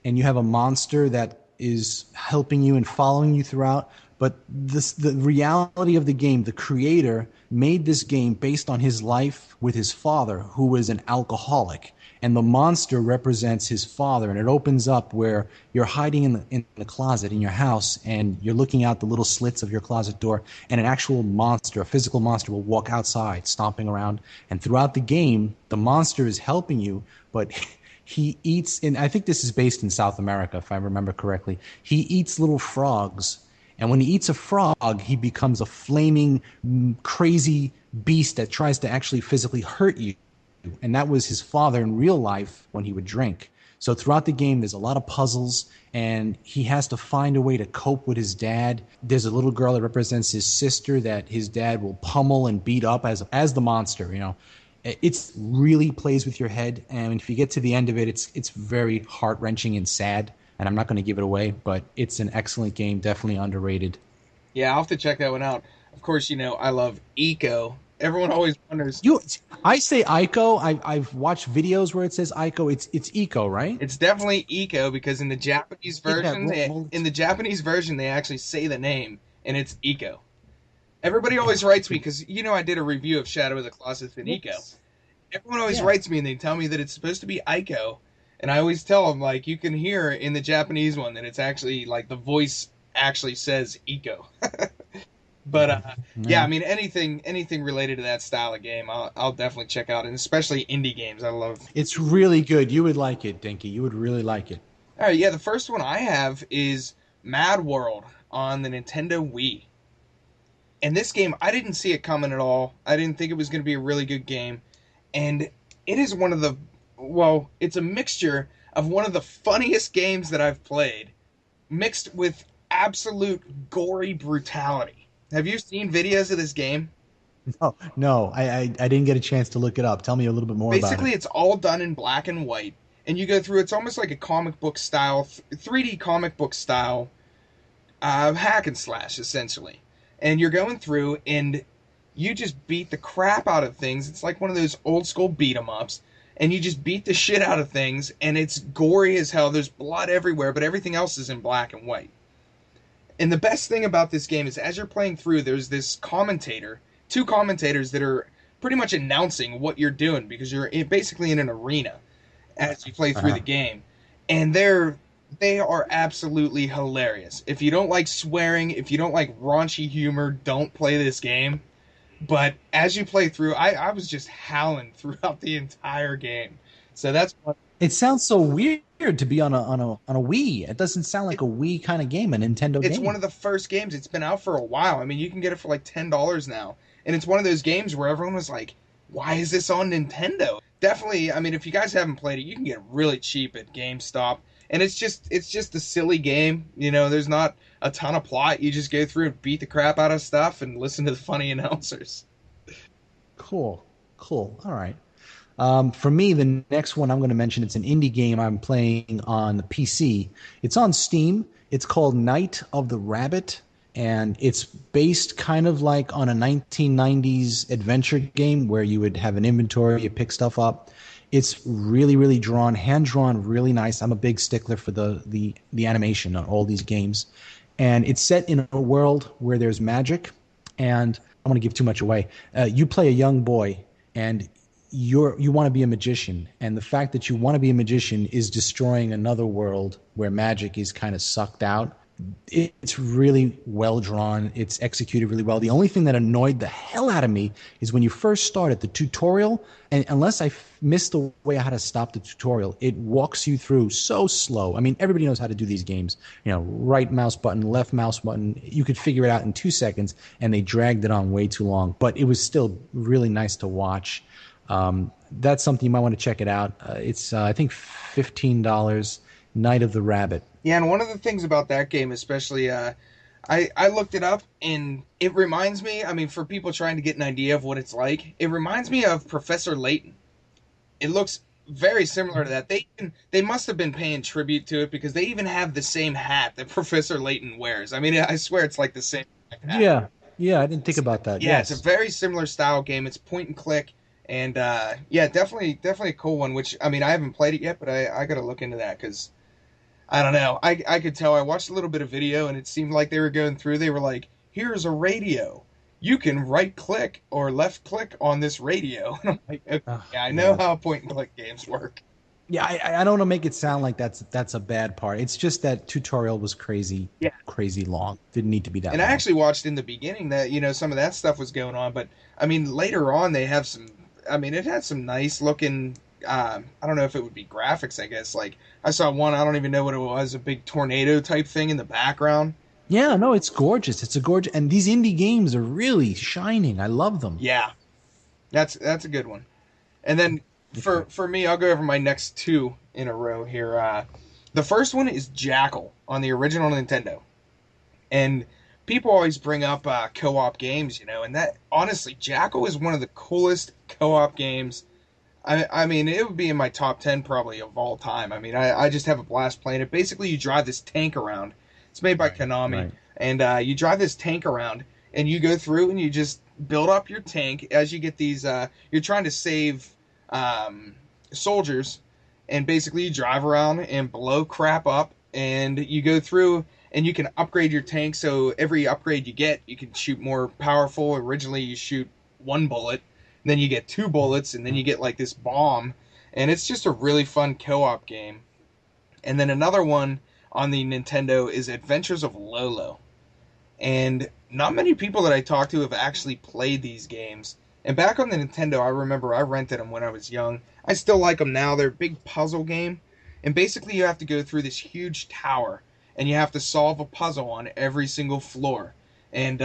and you have a monster that is helping you and following you throughout. But the reality of the game, the creator made this game based on his life with his father, who was an alcoholic. And the monster represents his father. And it opens up where you're hiding in the closet in your house, and you're looking out the little slits of your closet door, and an actual monster, a physical monster, will walk outside, stomping around. And throughout the game, the monster is helping you, but he eats, and I think this is based in South America, if I remember correctly. He eats little frogs. And when he eats a frog, he becomes a flaming, crazy beast that tries to actually physically hurt you. And that was his father in real life when he would drink. So throughout the game, there's a lot of puzzles, and he has to find a way to cope with his dad. There's a little girl that represents his sister that his dad will pummel and beat up as the monster. You know, it's really plays with your head, and if you get to the end of it, it's very heart-wrenching and sad. And I'm not going to give it away, but it's an excellent game, definitely underrated. Yeah, I'll have to check that one out. Of course, you know, I love Eco. Everyone always wonders. I say Ico. I've watched videos where it says Ico. It's Eco, right? It's definitely Eco, because in the Japanese version, they actually say the name, and it's Eco. Everybody always writes me, because, you know, I did a review of Shadow of the Colossus in Eco. Everyone always writes me, and they tell me that it's supposed to be Ico. And I always tell them, like, you can hear in the Japanese one that it's actually, like, the voice actually says Eco. But, yeah, I mean, anything related to that style of game, I'll definitely check out. And especially indie games, I love. It's really good. You would like it, Dinky. You would really like it. All right, yeah, the first one I have is Mad World on the Nintendo Wii. And this game, I didn't see it coming at all. I didn't think it was going to be a really good game. And it is one of the... Well, it's a mixture of one of the funniest games that I've played, mixed with absolute gory brutality. Have you seen videos of this game? No, I didn't get a chance to look it up. Tell me a little bit more about it. Basically, it's all done in black and white, and you go through, it's almost like a comic book style, 3D comic book style hack and slash, essentially. And you're going through, and you just beat the crap out of things. It's like one of those old school beat 'em ups. And you just beat the shit out of things, and it's gory as hell. There's blood everywhere, but everything else is in black and white. And the best thing about this game is, as you're playing through, there's this commentator, two commentators that are pretty much announcing what you're doing, because you're basically in an arena as you play through the game. And they are absolutely hilarious. If you don't like swearing, if you don't like raunchy humor, don't play this game. But as you play through, I was just howling throughout the entire game. So that's what... It sounds so weird to be on a Wii. It doesn't sound like a Wii kind of game, a Nintendo game. It's one of the first games. It's been out for a while. I mean, you can get it for like $10 now. And it's one of those games where everyone was like, why is this on Nintendo? Definitely, I mean, if you guys haven't played it, you can get it really cheap at GameStop. And it's just a silly game. You know, there's not a ton of plot. You just go through and beat the crap out of stuff and listen to the funny announcers. Cool. All right. For me, the next one I'm going to mention, it's an indie game I'm playing on the PC. It's on Steam. It's called Night of the Rabbit, and it's based kind of like on a 1990s adventure game where you would have an inventory, you pick stuff up. It's really, really hand-drawn, really nice. I'm a big stickler for the animation on all these games. And it's set in a world where there's magic, and I don't want to give too much away. You play a young boy, and you want to be a magician. And the fact that you want to be a magician is destroying another world where magic is kind of sucked out. It's really well drawn. It's executed really well. The only thing that annoyed the hell out of me is when you first start at the tutorial, and unless I missed the way how to stop the tutorial, it walks you through so slow. I mean, everybody knows how to do these games. You know, right mouse button, left mouse button. You could figure it out in 2 seconds, and they dragged it on way too long. But it was still really nice to watch. That's something you might want to check it out. It's I think $15. Night of the Rabbit. Yeah, and one of the things about that game, especially, I looked it up, and it reminds me, I mean, for people trying to get an idea of what it's like, it reminds me of Professor Layton. It looks very similar to that. They must have been paying tribute to it, because they even have the same hat that Professor Layton wears. I mean, I swear it's like the same hat. Yeah, I didn't think about that. Yeah, it's a Yes. very similar style game. It's point and click, and yeah, definitely a cool one. Which I mean, I haven't played it yet, but I got to look into that because I don't know. I could tell. I watched a little bit of video, and it seemed like they were going through. They were like, "Here's a radio. You can right click or left click on this radio." And I'm like, okay, yeah, I know Yeah. how point and click games work. Yeah, I don't want to make it sound like that's a bad part. It's just that tutorial was Yeah. crazy long. Didn't need to be that And I long. actually watched in the beginning that some of that stuff was going on, but I mean later on they have some. I mean it had some nice looking. I don't know if it would be graphics. I guess like I saw one. I don't even know what it was. A big tornado type thing in the background. Yeah, no, it's gorgeous. It's a gorgeous, and these indie games are really shining. I love them. Yeah, that's a good one. And then for me, I'll go over my next two in a row here. The first one is Jackal on the original Nintendo, and people always bring up co-op games, and that honestly, Jackal is one of the coolest co-op games. I mean, it would be in my top 10 probably of all time. I mean, I just have a blast playing it. Basically, you drive this tank around. It's made by Konami, right. and you drive this tank around, and you go through and you just build up your tank as you get these. You're trying to save soldiers, and basically you drive around and blow crap up, and you go through and you can upgrade your tank. So every upgrade you get, you can shoot more powerful. Originally, you shoot one bullet, then you get two bullets, and then you get like this bomb, and it's just a really fun co-op game. And then another one on the Nintendo is Adventures of Lolo. And not many people that I talk to have actually played these games. And back on the Nintendo, I remember I rented them when I was young. I still like them now. They're a big puzzle game. And basically you have to go through this huge tower, and you have to solve a puzzle on every single floor. And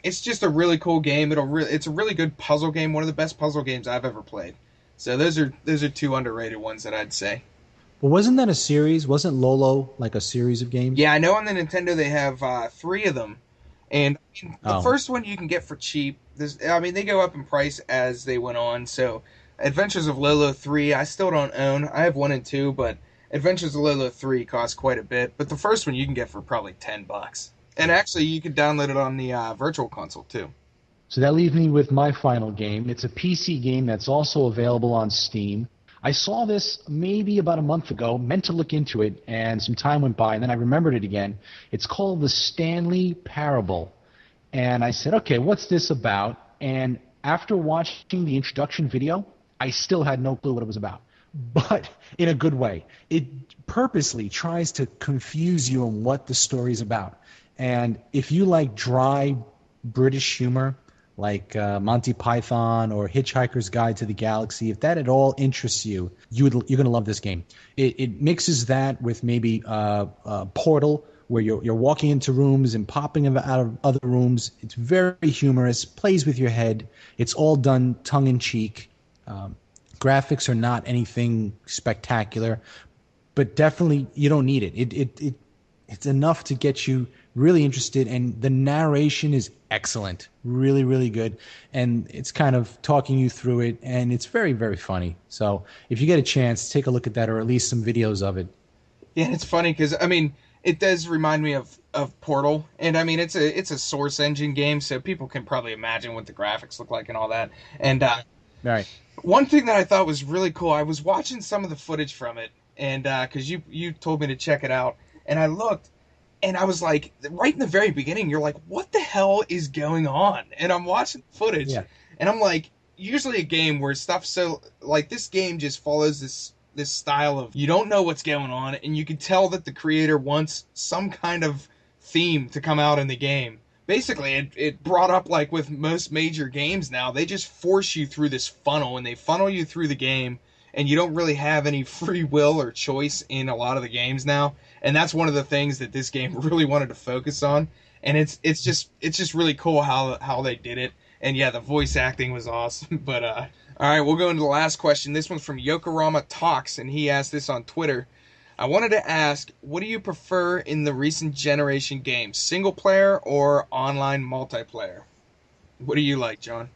it's just a really cool game. It's a really good puzzle game, one of the best puzzle games I've ever played. So those are two underrated ones that I'd say. Well, wasn't that a series? Wasn't Lolo like a series of games? Yeah, I know on the Nintendo they have three of them, and the first one you can get for cheap. They go up in price as they went on. So, Adventures of Lolo 3, I still don't own. I have 1 and 2, but Adventures of Lolo 3 costs quite a bit. But the first one you can get for probably $10, and actually you could download it on the Virtual Console too. So that leaves me with my final game. It's a PC game that's also available on Steam. I saw this maybe about a month ago, meant to look into it, and some time went by, and then I remembered it again. It's called The Stanley Parable. And I said, okay, what's this about? And after watching the introduction video, I still had no clue what it was about. But in a good way. It purposely tries to confuse you on what the story's about. And if you like dry British humor, like Monty Python or Hitchhiker's Guide to the Galaxy, if that at all interests you, you're going to love this game. It mixes that with maybe Portal, where you're walking into rooms and popping out of other rooms. It's very humorous, plays with your head. It's all done tongue-in-cheek. Graphics are not anything spectacular, but definitely you don't need it. It's enough to get you really interested, and the narration is excellent, really, really good, and it's kind of talking you through it, and it's very, very funny. So if you get a chance, take a look at that, or at least some videos of it. Yeah, it's funny because it does remind me of Portal, and it's a Source Engine game, so people can probably imagine what the graphics look like and all that. And Right. one thing that I thought was really cool, I was watching some of the footage from it, and because you told me to check it out, and I looked. And I was like, right in the very beginning, you're like, what the hell is going on? And I'm watching footage, and I'm like, usually a game where stuff like this game just follows this style of you don't know what's going on, and you can tell that the creator wants some kind of theme to come out in the game. Basically, it brought up like with most major games now, they just force you through this funnel, and they funnel you through the game, and you don't really have any free will or choice in a lot of the games now. And that's one of the things that this game really wanted to focus on. And it's just really cool how they did it. And yeah, the voice acting was awesome. But all right, we'll go into the last question. This one's from Yokorama Talks, and he asked this on Twitter. I wanted to ask, what do you prefer in the recent generation games, single player or online multiplayer? What do you like, John?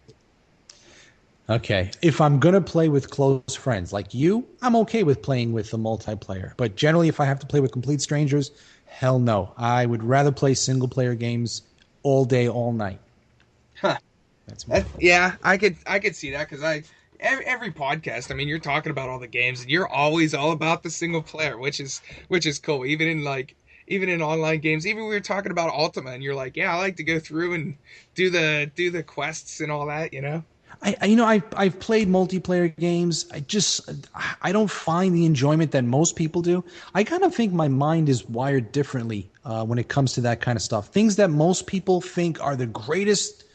Okay. If I'm going to play with close friends like you, I'm okay with playing with the multiplayer. But generally, if I have to play with complete strangers, hell no. I would rather play single-player games all day, all night. That's me. Yeah, I could see that because every podcast. I mean, you're talking about all the games, and you're always all about the single player, which is cool. Even in online games, even we were talking about Ultima, and you're like, yeah, I like to go through and do the quests and all that, you know. I've played multiplayer games. I don't find the enjoyment that most people do. I kind of think my mind is wired differently when it comes to that kind of stuff. Things that most people think are the greatest,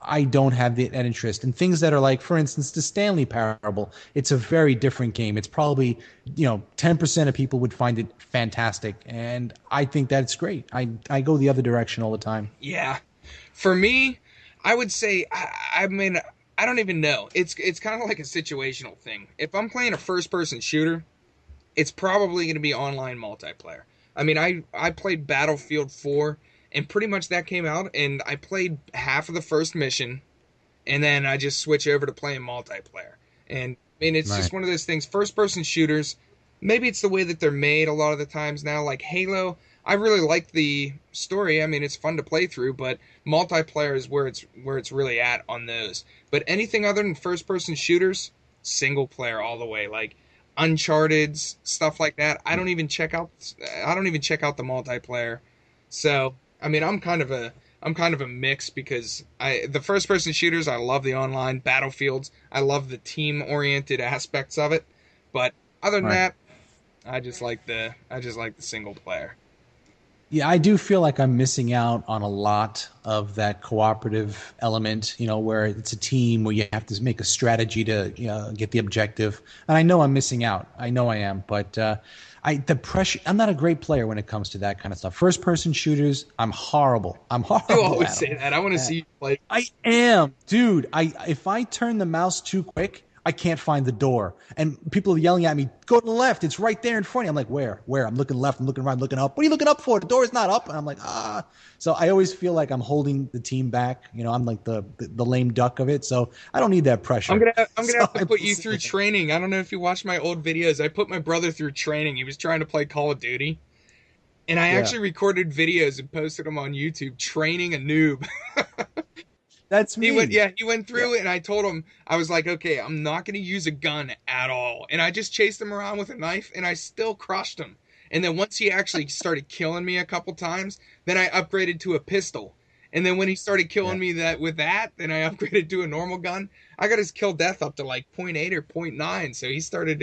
I don't have that interest. And things that are like, for instance, the Stanley Parable. It's a very different game. It's probably 10% of people would find it fantastic, and I think that's great. I go the other direction all the time. Yeah, for me, I would say I mean I don't even know. It's kind of like a situational thing. If I'm playing a first person shooter, it's probably going to be online multiplayer. I mean, I played Battlefield 4, and pretty much that came out, and I played half of the first mission, and then I just switch over to playing multiplayer. And I mean, it's just one of those things. First person shooters, maybe it's the way that they're made a lot of the times now. Like Halo, I really like the story. I mean, it's fun to play through, but multiplayer is where it's really at on those. But anything other than first person shooters, single player all the way. Like Uncharted's, stuff like that. I don't even check out the multiplayer. So, I mean, I'm kind of a mix because the first person shooters, I love the online Battlefields. I love the team oriented aspects of it. But other than that, I just like the single player. Yeah, I do feel like I'm missing out on a lot of that cooperative element, where it's a team where you have to make a strategy to get the objective. And I know I'm missing out. I know I am. But the pressure, I'm not a great player when it comes to that kind of stuff. First person shooters, I'm horrible. You always say that. I want to see you play. I am. Dude, if I turn the mouse too quick, I can't find the door. And people are yelling at me, go to the left. It's right there in front of you. I'm like, where? I'm looking left. I'm looking right. I'm looking up. What are you looking up for? The door is not up. And I'm like, ah. So I always feel like I'm holding the team back. I'm like the lame duck of it. So I don't need that pressure. I'm gonna have to put you through training. I don't know if you watched my old videos. I put my brother through training. He was trying to play Call of Duty. And I actually recorded videos and posted them on YouTube training a noob. That's me. He went through and I told him, I was like, okay, I'm not going to use a gun at all. And I just chased him around with a knife and I still crushed him. And then once he actually started killing me a couple times, then I upgraded to a pistol. And then when he started killing me with that, then I upgraded to a normal gun. I got his kill death up to like 0.8 or 0.9. So he started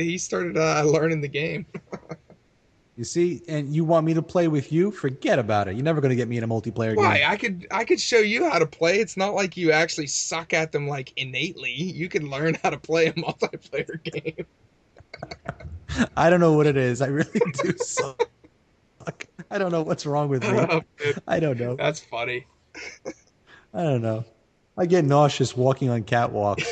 learning the game. You see, and you want me to play with you? Forget about it. You're never going to get me in a multiplayer game. Why? I could show you how to play. It's not like you actually suck at them like innately. You can learn how to play a multiplayer game. I don't know what it is. I really do suck. I don't know what's wrong with me. I don't know. That's funny. I don't know. I get nauseous walking on catwalks.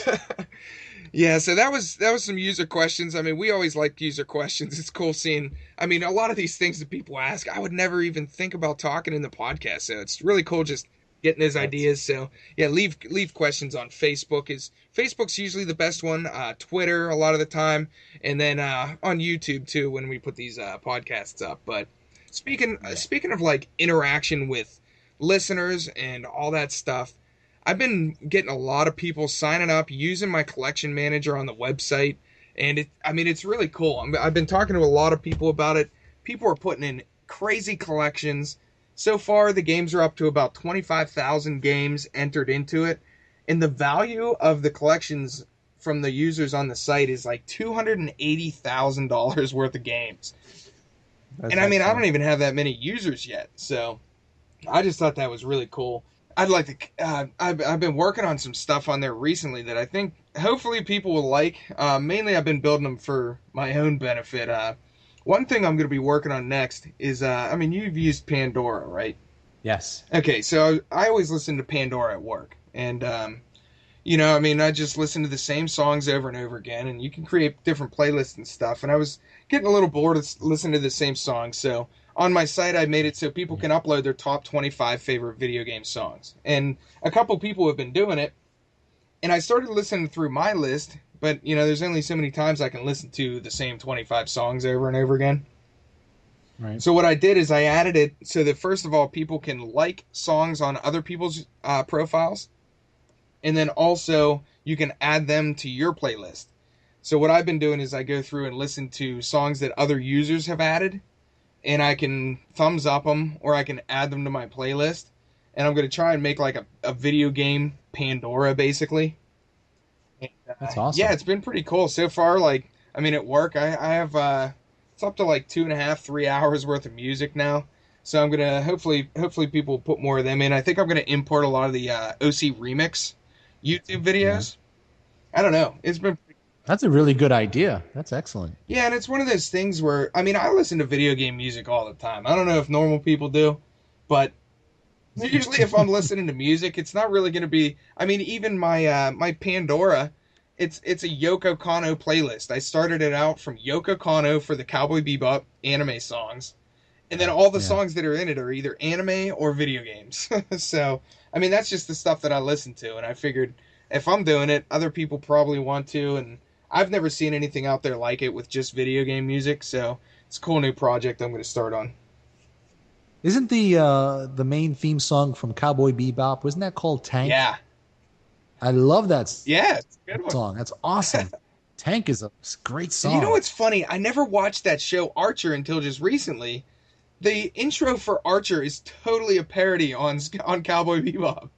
Yeah, so that was some user questions. I mean, we always like user questions. It's cool seeing, I mean, a lot of these things that people ask, I would never even think about talking in the podcast. So it's really cool just getting those ideas. So yeah, leave questions on Facebook. Facebook's usually the best one. Twitter a lot of the time, and then on YouTube too when we put these podcasts up. But speaking of like interaction with listeners and all that stuff, I've been getting a lot of people signing up using my collection manager on the website, and it's really cool. I've been talking to a lot of people about it. People are putting in crazy collections. So far, the games are up to about 25,000 games entered into it, and the value of the collections from the users on the site is like $280,000 worth of games. And I mean, I don't even have that many users yet, so I just thought that was really cool. I'd like to. I've been working on some stuff on there recently that I think hopefully people will like. Mainly, I've been building them for my own benefit. One thing I'm going to be working on next is, I mean, you've used Pandora, right? Yes. Okay, so I always listen to Pandora at work, and I mean, I just listen to the same songs over and over again, and you can create different playlists and stuff. And I was getting a little bored of listening to the same songs, so on my site, I made it so people can upload their top 25 favorite video game songs. And a couple people have been doing it. And I started listening through my list, but, there's only so many times I can listen to the same 25 songs over and over again. Right. So what I did is I added it so that, first of all, people can like songs on other people's profiles. and then also you can add them to your playlist. So what I've been doing is I go through and listen to songs that other users have added, and I can thumbs up them or I can add them to my playlist. And I'm going to try and make like a video game Pandora, basically. And, That's awesome. yeah, it's been pretty cool so far. Like, I mean, at work, I have it's up to like 2.5, 3 hours worth of music now. So I'm gonna hopefully people put more of them in. I think I'm gonna import a lot of the OC Remix YouTube videos. Yeah. I don't know. It's been. That's a really good idea. That's excellent. Yeah, and it's one of those things where, I mean, I listen to video game music all the time. I don't know if normal people do, but usually if I'm listening to music, it's not really going to be, I mean, even my my Pandora, it's a Yoko Kanno playlist. I started it out from Yoko Kanno for the Cowboy Bebop anime songs, and then all the songs that are in it are either anime or video games. So, I mean, that's just the stuff that I listen to, and I figured if I'm doing it, other people probably want to, and I've never seen anything out there like it with just video game music, so it's a cool new project I'm going to start on. Isn't the main theme song from Cowboy Bebop, wasn't that called Tank? Yeah. I love that yeah, it's a good song. That's awesome. Tank is a great song. And you know what's funny? I never watched that show Archer until just recently. The intro for Archer is totally a parody on Cowboy Bebop.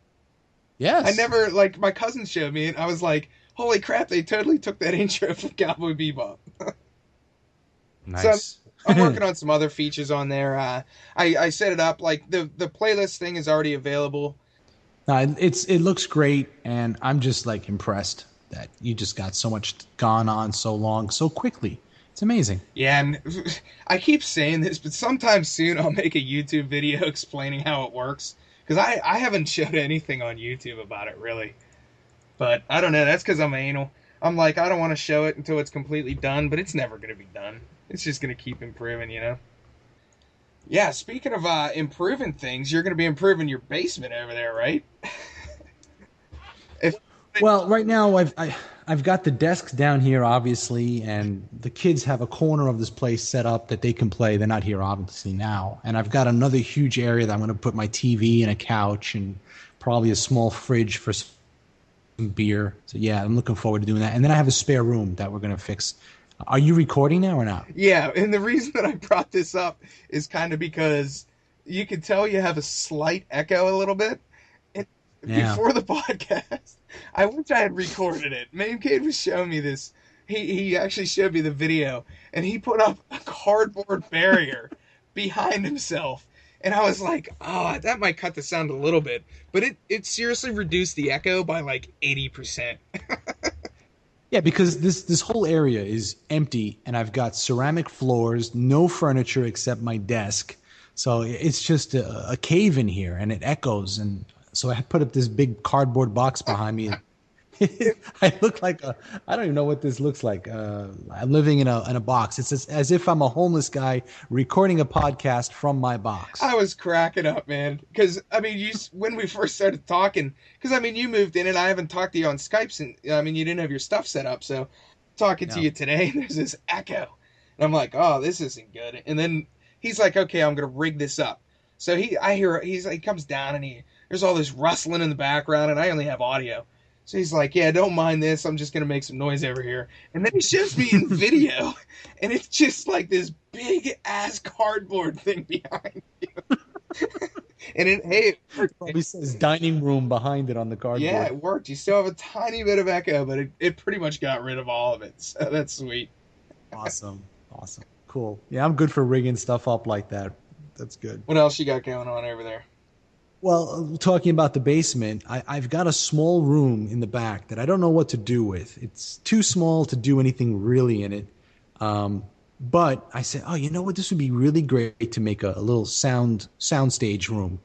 Yes. I never, like, my cousin showed me and I was like, holy crap, they totally took that intro from Cowboy Bebop. Nice. So I'm working on some other features on there. I set it up, like, the playlist thing is already available. It looks great, and I'm just, like, impressed that you just got so much gone on so long, so quickly. It's amazing. Yeah, and I keep saying this, but sometime soon I'll make a YouTube video explaining how it works. Because I haven't showed anything on YouTube about it, really. But I don't know. That's because I'm anal. I'm like, I don't want to show it until it's completely done, but it's never going to be done. It's just going to keep improving, you know? Yeah, speaking of improving things, you're going to be improving your basement over there, right? Well, right now I've got the desks down here, obviously, and the kids have a corner of this place set up that they can play. They're not here, obviously, now. And I've got another huge area that I'm going to put my TV and a couch and probably a small fridge for some beer. So, yeah, I'm looking forward to doing that. And then I have a spare room that we're going to fix. Are you recording now or not? Yeah, and the reason that I brought this up is kind of because you can tell you have a slight echo a little bit. And before the podcast, I wish I had recorded it. Mamecade was showing me this. He actually showed me the video, and he put up a cardboard barrier behind himself. And I was like, oh, that might cut the sound a little bit. But it seriously reduced the echo by like 80%. Yeah, because this whole area is empty, and I've got ceramic floors, no furniture except my desk. So it's just a cave in here, and it echoes. And so I put up this big cardboard box behind me. I look like I don't even know what this looks like. I'm living in a box. It's as if I'm a homeless guy recording a podcast from my box. I was cracking up, man. Because, I mean, when we first started talking, because, I mean, you moved in and I haven't talked to you on Skype since, I mean, you didn't have your stuff set up. So talking to you today, there's this echo. And I'm like, oh, this isn't good. And then he's like, okay, I'm going to rig this up. So he comes down and there's all this rustling in the background and I only have audio. So he's like, yeah, don't mind this. I'm just going to make some noise over here. And then he shows me in video, and it's just like this big-ass cardboard thing behind you. And it probably says dining room behind it on the cardboard. Yeah, it worked. You still have a tiny bit of echo, but it pretty much got rid of all of it. So that's sweet. Awesome. Cool. Yeah, I'm good for rigging stuff up like that. That's good. What else you got going on over there? Well, talking about the basement, I've got a small room in the back that I don't know what to do with. It's too small to do anything really in it. But I said, oh, you know what? This would be really great to make a little soundstage room.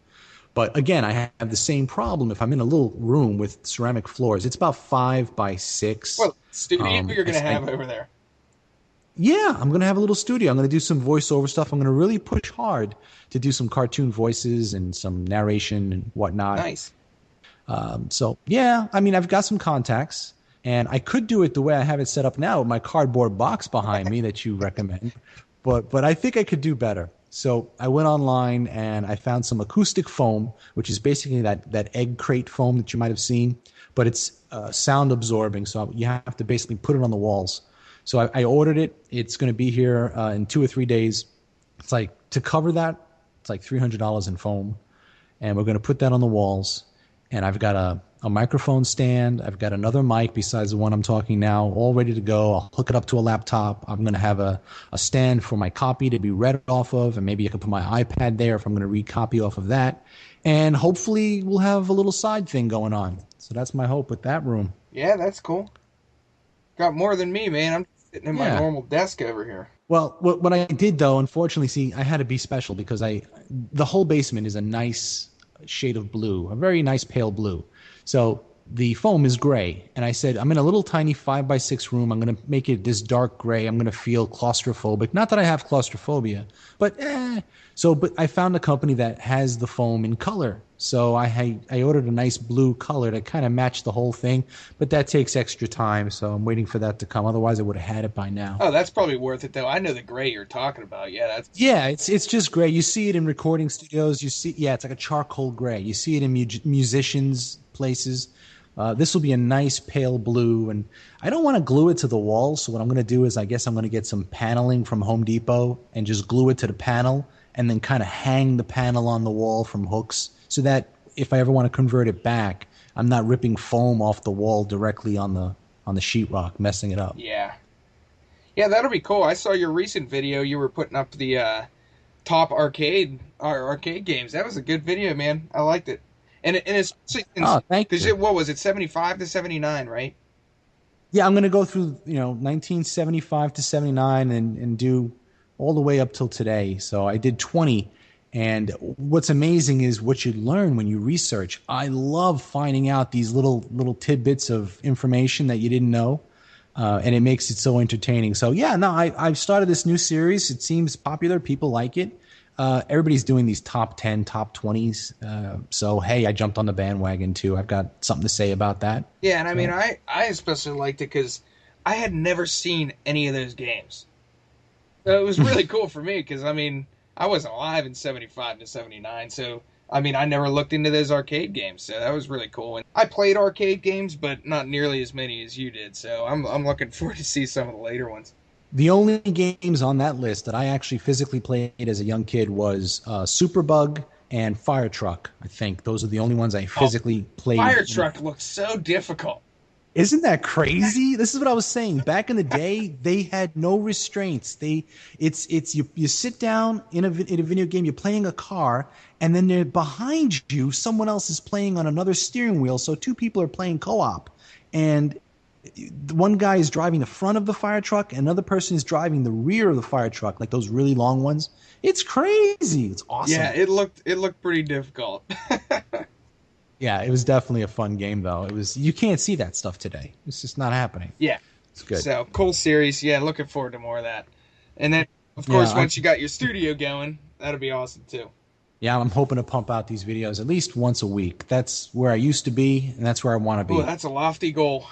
But again, I have the same problem if I'm in a little room with ceramic floors. It's about 5 by 6. Well, studio you're going to have over there. Yeah, I'm going to have a little studio. I'm going to do some voiceover stuff. I'm going to really push hard to do some cartoon voices and some narration and whatnot. Nice. So, yeah, I mean, I've got some contacts, and I could do it the way I have it set up now with my cardboard box behind me that you recommend. But I think I could do better. So I went online and I found some acoustic foam, which is basically that egg crate foam that you might have seen, but it's sound absorbing. So you have to basically put it on the walls. So I ordered it. It's going to be here in 2 or 3 days. It's like, to cover that, it's like $300 in foam. And we're going to put that on the walls. And I've got a microphone stand. I've got another mic besides the one I'm talking now, all ready to go. I'll hook it up to a laptop. I'm going to have a stand for my copy to be read off of, and maybe I can put my iPad there if I'm going to read copy off of that. And hopefully we'll have a little side thing going on. So that's my hope with that room. Yeah, that's cool. Got more than me, man. I'm sitting in my normal desk over here. Well, what I did, though, unfortunately, see, I had to be special because the whole basement is a nice shade of blue, a very nice pale blue. So the foam is gray. And I said, I'm in a little tiny 5x6 room. I'm going to make it this dark gray. I'm going to feel claustrophobic. Not that I have claustrophobia, but But I found a company that has the foam in color. So I ordered a nice blue color to kind of match the whole thing. But that takes extra time, so I'm waiting for that to come. Otherwise, I would have had it by now. Oh, that's probably worth it, though. I know the gray you're talking about. Yeah, it's just gray. You see it in recording studios. It's like a charcoal gray. You see it in musicians' places. This will be a nice pale blue, and I don't want to glue it to the wall. So what I'm going to do is, I guess I'm going to get some paneling from Home Depot and just glue it to the panel, and then kind of hang the panel on the wall from hooks, so that if I ever want to convert it back, I'm not ripping foam off the wall directly on the sheetrock, messing it up. Yeah, that'll be cool. I saw your recent video. You were putting up the top arcade games. That was a good video, man. I liked it. And it's thank you. What was it, 75 to 79, right? Yeah, I'm going to go through 1975 to 79 and do all the way up till today. So I did 20. And what's amazing is what you learn when you research. I love finding out these little tidbits of information that you didn't know, and it makes it so entertaining. So I've started this new series. It seems popular. People like it. Everybody's doing these top 10, top 20s. So, hey, I jumped on the bandwagon too. I've got something to say about that. Yeah, and I mean, I especially liked it because I had never seen any of those games. So it was really cool for me because, I mean, I wasn't alive in 75 to 79. So, I mean, I never looked into those arcade games. So that was really cool. And I played arcade games, but not nearly as many as you did. So I'm looking forward to see some of the later ones. The only games on that list that I actually physically played as a young kid was Superbug and Fire Truck. I think those are the only ones I physically played. Fire Truck looks so difficult. Isn't that crazy? This is what I was saying. Back in the day, they had no restraints. You sit down in a video game, you're playing a car, and then they're behind you, someone else is playing on another steering wheel, so two people are playing co-op. And one guy is driving the front of the fire truck, and another person is driving the rear of the fire truck, like those really long ones. It's crazy. It's awesome. Yeah, it looked pretty difficult. Yeah, it was definitely a fun game, though. You can't see that stuff today. It's just not happening. Yeah. It's good. So, cool series. Yeah, looking forward to more of that. And then, of course, once you got your studio going, that'll be awesome, too. Yeah, I'm hoping to pump out these videos at least once a week. That's where I used to be, and that's where I want to be. Oh, that's a lofty goal.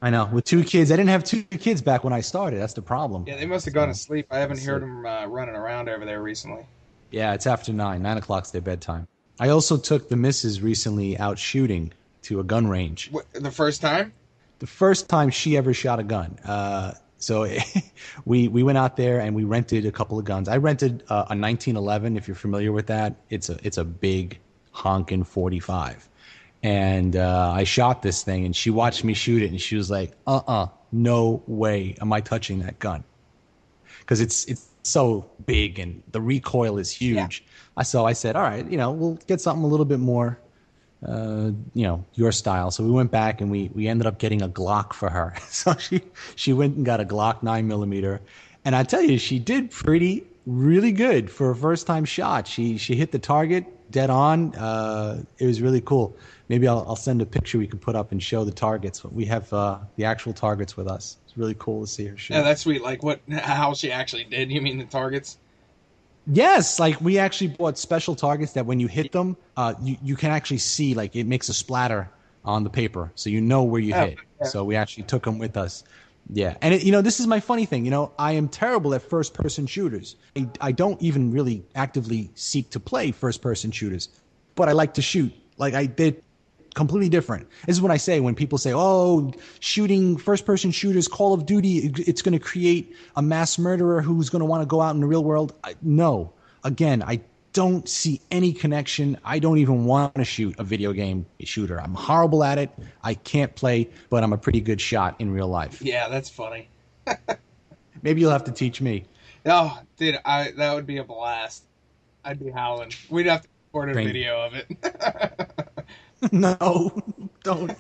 I know. With 2 kids. I didn't have 2 kids back when I started. That's the problem. Yeah, they must have gone to sleep. I haven't heard them running around over there recently. Yeah, it's after 9. 9 o'clock's their bedtime. I also took the missus recently out shooting to a gun range. What, the first time? The first time she ever shot a gun. So we went out there and we rented a couple of guns. I rented a 1911, if you're familiar with that. It's a big honkin' 45. And I shot this thing, and she watched me shoot it, and she was like, no way am I touching that gun. Because it's so big, and the recoil is huge. Yeah. So I said, all right, we'll get something a little bit more, your style. So we went back, and we ended up getting a Glock for her. So she went and got a Glock 9mm. And I tell you, she did really good for a first-time shot. She hit the target dead on. It was really cool. Maybe I'll send a picture we can put up and show the targets. We have the actual targets with us. It's really cool to see her shoot. Yeah, that's sweet. Like how she actually did. You mean the targets? Yes, like we actually bought special targets that when you hit them, you can actually see, like, it makes a splatter on the paper, so you know where you hit. Yeah. So we actually took them with us. Yeah, and this is my funny thing. I am terrible at first-person shooters. I don't even really actively seek to play first-person shooters, but I like to shoot. They're completely different. This is what I say when people say, "Oh, shooting first-person shooters, Call of Duty, it's going to create a mass murderer who's going to want to go out in the real world." No, again, I don't see any connection. I don't even want to shoot a video game shooter. I'm horrible at it. I can't play, but I'm a pretty good shot in real life. Yeah, that's funny. Maybe you'll have to teach me. Oh, dude, that would be a blast. I'd be howling. We'd have to record a video of it. No, don't.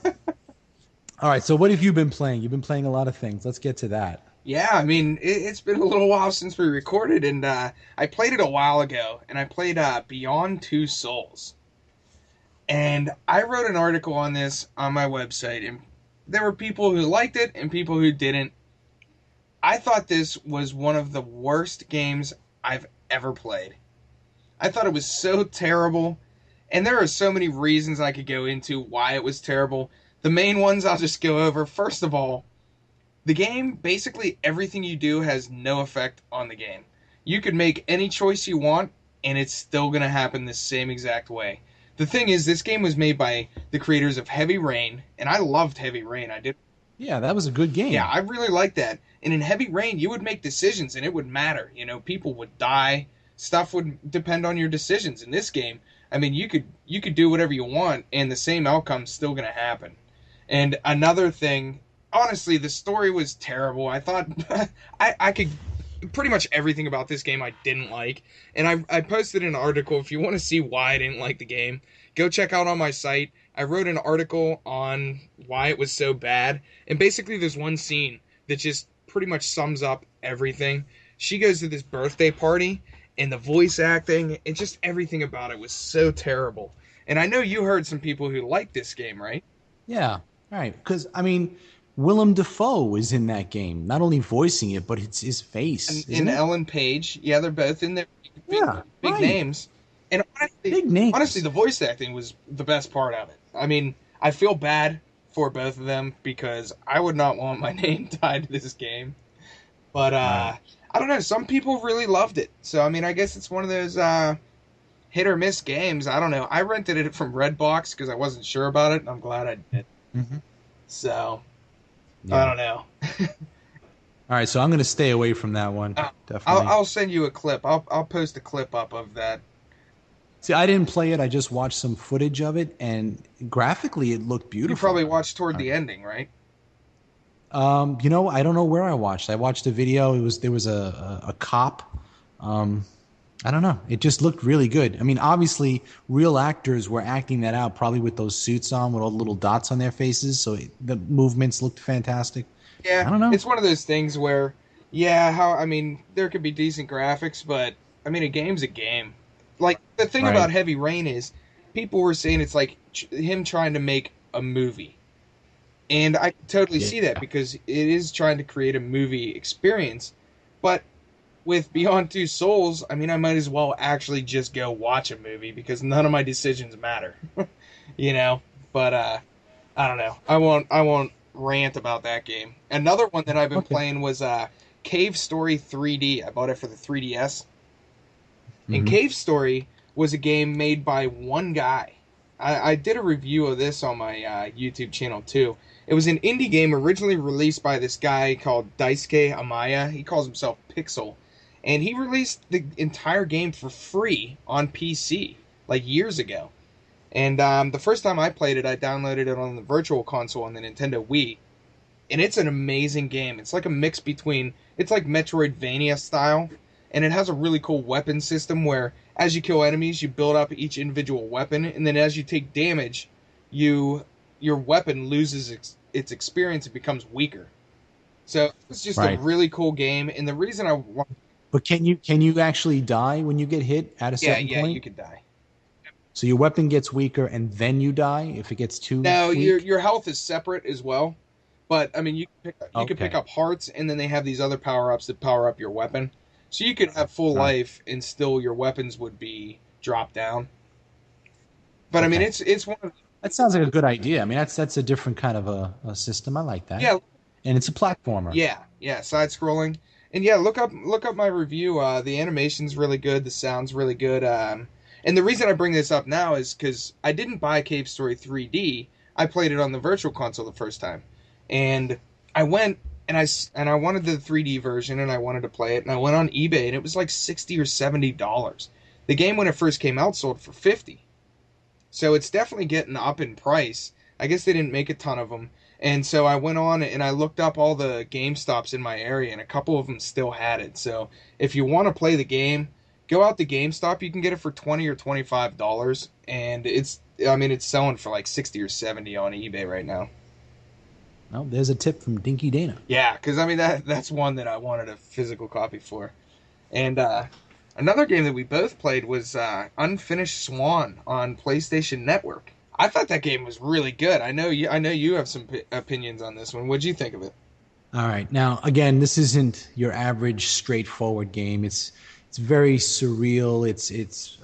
All right, so what have you been playing? You've been playing a lot of things. Let's get to that. Yeah, I mean, it's been a little while since we recorded, and I played it a while ago, and I played Beyond Two Souls. And I wrote an article on this on my website, and there were people who liked it and people who didn't. I thought this was one of the worst games I've ever played. I thought it was so terrible, and there are so many reasons I could go into why it was terrible. The main ones I'll just go over. First of all, the game, basically everything you do has no effect on the game. You could make any choice you want, and it's still going to happen the same exact way. The thing is, this game was made by the creators of Heavy Rain, and I loved Heavy Rain. I did. Yeah, that was a good game. Yeah, I really liked that. And in Heavy Rain, you would make decisions, and it would matter. People would die. Stuff would depend on your decisions. In this game, I mean, you could do whatever you want, and the same outcome's still going to happen. And another thing, honestly, the story was terrible. I thought I could pretty much everything about this game I didn't like. And I posted an article. If you want to see why I didn't like the game, go check out on my site. I wrote an article on why it was so bad. And basically there's one scene that just pretty much sums up everything. She goes to this birthday party, and the voice acting and just everything about it was so terrible. And I know you heard some people who liked this game, right? Yeah, right. Because, I mean, Willem Dafoe is in that game. Not only voicing it, but it's his face. And Ellen Page. Yeah, they're both in there. Big names. And honestly, the voice acting was the best part of it. I mean, I feel bad for both of them because I would not want my name tied to this game. But I don't know. Some people really loved it. So, I mean, I guess it's one of those hit or miss games. I don't know. I rented it from Redbox because I wasn't sure about it, and I'm glad I did. Mm-hmm. So, yeah. I don't know. All right, so I'm going to stay away from that one. Definitely. I'll send you a clip. I'll post a clip up of that. See, I didn't play it. I just watched some footage of it, and graphically it looked beautiful. You probably watched toward the ending, right? I don't know where I watched. I watched a video. There was a cop. I don't know. It just looked really good. I mean, obviously, real actors were acting that out, probably with those suits on, with all the little dots on their faces. So the movements looked fantastic. Yeah, I don't know. It's one of those things where, there could be decent graphics, but I mean, a game's a game. Like the thing about Heavy Rain is, people were saying it's like him trying to make a movie. And I totally see that because it is trying to create a movie experience. But with Beyond Two Souls, I mean, I might as well actually just go watch a movie because none of my decisions matter. But I don't know. I won't rant about that game. Another one that I've been playing was Cave Story 3D. I bought it for the 3DS. Mm-hmm. And Cave Story was a game made by one guy. I did a review of this on my YouTube channel too. It was an indie game originally released by this guy called Daisuke Amaya. He calls himself Pixel. And he released the entire game for free on PC, like years ago. And the first time I played it, I downloaded it on the Virtual Console on the Nintendo Wii. And it's an amazing game. It's like a mix between, it's like Metroidvania style. And it has a really cool weapon system where as you kill enemies, you build up each individual weapon. And then as you take damage, your weapon loses its experience. It becomes weaker. So it's just a really cool game. And the reason I want... But can you actually die when you get hit at a certain point? Yeah, you can die. So your weapon gets weaker and then you die if it gets too weak? No, your health is separate as well. But, I mean, you can pick up hearts, and then they have these other power-ups that power up your weapon. So you could have full life, and still your weapons would be dropped down. But, I mean, it's one of... That sounds like a good idea. I mean, that's a different kind of a system. I like that. Yeah, And it's a platformer. Yeah, side scrolling. And yeah, look up my review. The animation's really good, the sound's really good. And the reason I bring this up now is because I didn't buy Cave Story 3D. I played it on the Virtual Console the first time, and I went and I wanted the 3D version and I wanted to play it, and I went on eBay and it was like $60 or $70. The game when it first came out sold for 50. So it's definitely getting up in price. I guess they didn't make a ton of them. And so I went on and I looked up all the GameStops in my area, and a couple of them still had it. So if you want to play the game, go out to GameStop. You can get it for $20 or $25, and it's selling for like 60 or 70 on eBay right now. Well, there's a tip from Dinky Dana. Yeah, because that's one that I wanted a physical copy for. And another game that we both played was Unfinished Swan on PlayStation Network. I thought that game was really good. I know you have some opinions on this one. What'd you think of it? All right. Now, again, this isn't your average straightforward game. It's very surreal. It's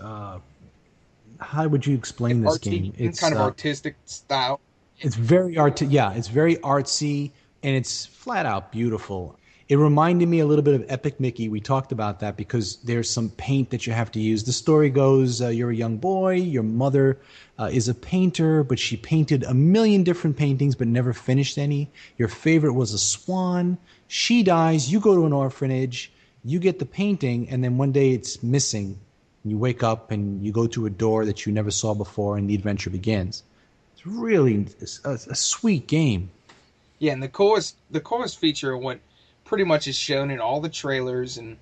how would you explain this game? It's kind of artistic style. It's very it's very artsy, and it's flat out beautiful. It reminded me a little bit of Epic Mickey. We talked about that because there's some paint that you have to use. The story goes, you're a young boy, your mother is a painter, but she painted a million different paintings but never finished any. Your favorite was a swan. She dies, you go to an orphanage, you get the painting, and then one day it's missing. You wake up and you go to a door that you never saw before, and the adventure begins. It's really a sweet game. Yeah, and the coolest feature of what pretty much is shown in all the trailers and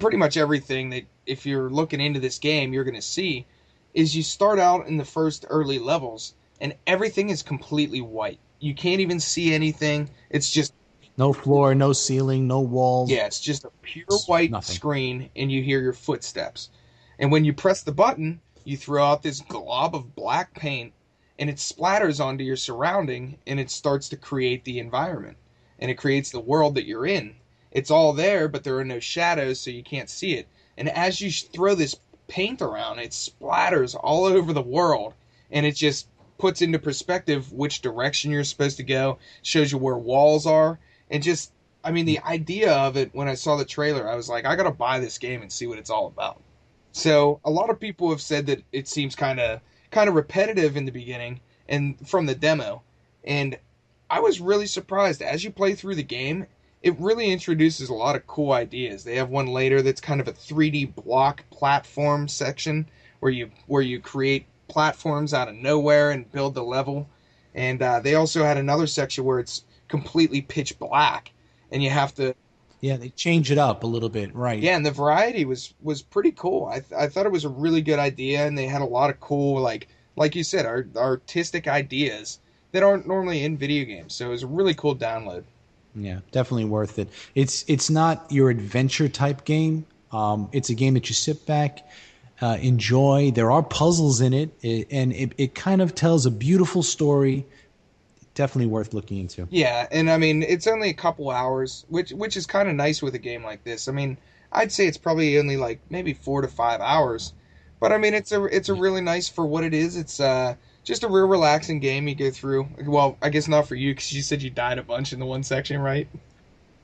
pretty much everything that if you're looking into this game you're going to see is you start out in the first early levels and everything is completely white. You can't even see anything. It's just no floor, no ceiling, no walls. Yeah, it's just a pure white screen and you hear your footsteps. And when you press the button, you throw out this glob of black paint and it splatters onto your surrounding and it starts to create the environment. And it creates the world that you're in. It's all there, but there are no shadows, so you can't see it. And as you throw this paint around, it splatters all over the world, and it just puts into perspective which direction you're supposed to go, shows you where walls are, and just, the idea of it, when I saw the trailer, I was like, I gotta buy this game and see what it's all about. So, a lot of people have said that it seems kind of repetitive in the beginning, and from the demo, and I was really surprised. As you play through the game, it really introduces a lot of cool ideas. They have one later that's kind of a 3D block platform section where you create platforms out of nowhere and build the level. And they also had another section where it's completely pitch black, and you have to. Yeah, they change it up a little bit, right? Yeah, and the variety was pretty cool. I thought it was a really good idea, and they had a lot of cool like you said, artistic ideas that aren't normally in video games. So it was a really cool download. Yeah, definitely worth it. It's not your adventure type game. It's a game that you sit back, enjoy. There are puzzles in it, and it kind of tells a beautiful story. Definitely worth looking into. Yeah, and it's only a couple hours, which is kind of nice with a game like this. I'd say it's probably only like maybe 4 to 5 hours, but it's a really nice for what it is. It's just a real relaxing game you go through. Well, I guess not for you because you said you died a bunch in the one section, right?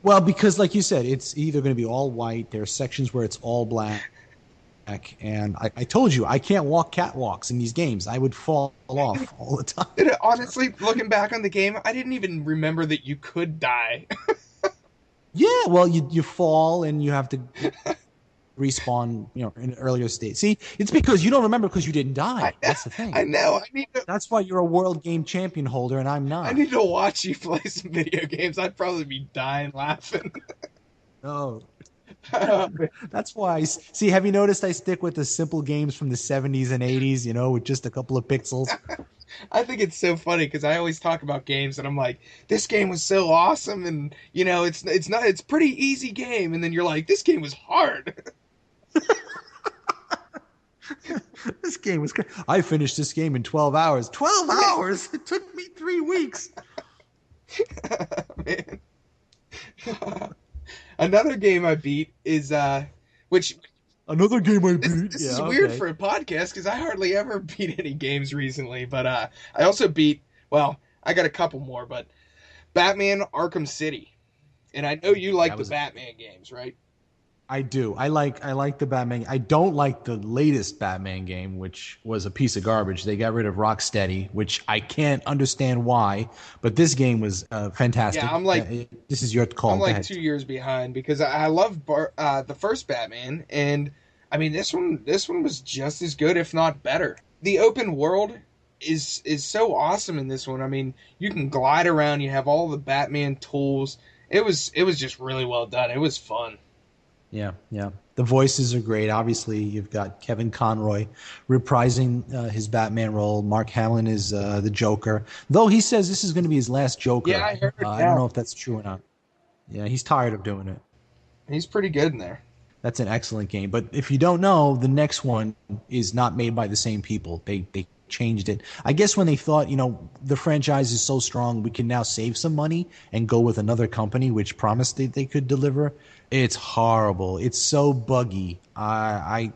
Well, because like you said, it's either going to be all white. There are sections where it's all black. And I told you, I can't walk catwalks in these games. I would fall off all the time. Honestly, looking back on the game, I didn't even remember that you could die. Yeah, well, you fall and you have to respawn, in an earlier state. See, it's because you don't remember because you didn't die. That's the thing. I know. That's why you're a world game champion holder and I'm not. I need to watch you play some video games. I'd probably be dying laughing. Oh. That's why. See, have you noticed I stick with the simple games from the 70s and 80s, with just a couple of pixels? I think it's so funny because I always talk about games and I'm like, this game was so awesome and, it's pretty easy game. And then you're like, this game was hard. This game was great. I finished this game in 12 hours. 12 hours? It took me 3 weeks. Man. Another game I beat is Another game I beat. This is weird for a podcast because I hardly ever beat any games recently. But I also beat. Well, I got a couple more. But Batman Arkham City. And I know you like the was Batman games, right? I do. I like the Batman. I don't like the latest Batman game, which was a piece of garbage. They got rid of Rocksteady, which I can't understand why. But this game was fantastic. Yeah, This is your I'm call. Go like ahead. 2 years behind because I love the first Batman, and I mean this one was just as good, if not better. The open world is so awesome in this one. I mean, you can glide around, you have all the Batman tools. It was just really well done. It was fun. Yeah, yeah. The voices are great. Obviously, you've got Kevin Conroy reprising his Batman role. Mark Hamill is the Joker, though he says this is going to be his last Joker. Yeah, I heard. I don't know if that's true or not. Yeah, he's tired of doing it. He's pretty good in there. That's an excellent game. But if you don't know, the next one is not made by the same people. They changed it. I guess when they thought, the franchise is so strong, we can now save some money and go with another company, which promised they could deliver. It's horrible. It's so buggy. I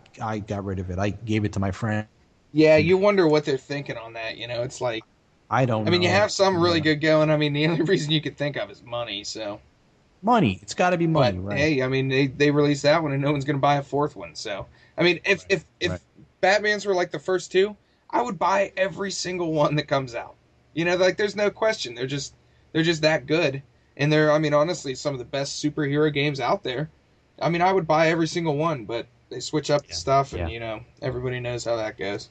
got rid of it. I gave it to my friend. Yeah, you wonder what they're thinking on that. It's like, I don't know. I mean, you have some really good going. I mean, the only reason you could think of is money. So money. It's got to be money, but right? hey, I mean, they released that one, and no one's going to buy a fourth one. So I mean, if Right. Batman's were like the first two, I would buy every single one that comes out. Like there's no question. They're just that good. And they're, I mean, honestly, some of the best superhero games out there. I mean, I would buy every single one, but they switch up the stuff, and everybody knows how that goes.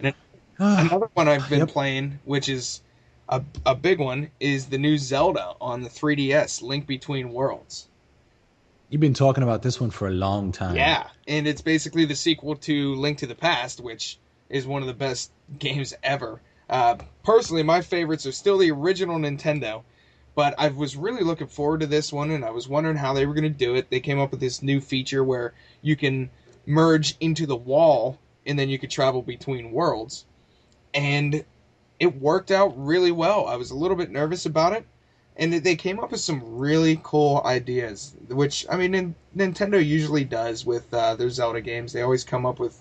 And another one I've been playing, which is a big one, is the new Zelda on the 3DS, Link Between Worlds. You've been talking about this one for a long time. Yeah, and it's basically the sequel to Link to the Past, which is one of the best games ever. Personally, my favorites are still the original Nintendo. But I was really looking forward to this one, and I was wondering how they were going to do it. They came up with this new feature where you can merge into the wall, and then you could travel between worlds. And it worked out really well. I was a little bit nervous about it, and they came up with some really cool ideas, which, I mean, Nintendo usually does with their Zelda games. They always come up with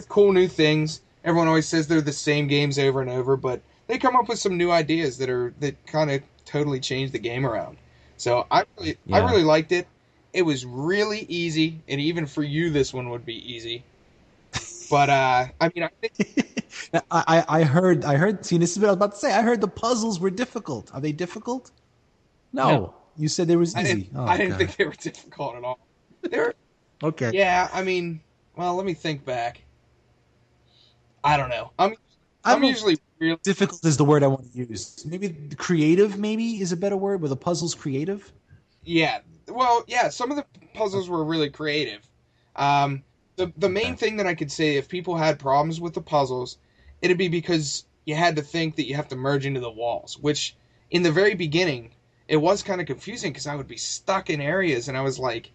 cool new things. Everyone always says they're the same games over and over, but they come up with some new ideas that kind of totally changed the game around. So I really liked it. It was really easy, and even for you, this one would be easy. But I mean, I think I heard. See, this is what I was about to say. I heard the puzzles were difficult. Are they difficult? No. You said they was easy. I didn't think they were difficult at all. They're okay. Yeah, I mean, well, let me think back. I don't know. I'm usually real difficult is the word I want to use. Maybe creative. Maybe is a better word. Were the puzzles creative? Yeah. Well, yeah. Some of the puzzles were really creative. The main thing that I could say, if people had problems with the puzzles, it'd be because you had to think that you have to merge into the walls, which in the very beginning, it was kind of confusing because I would be stuck in areas and I was like,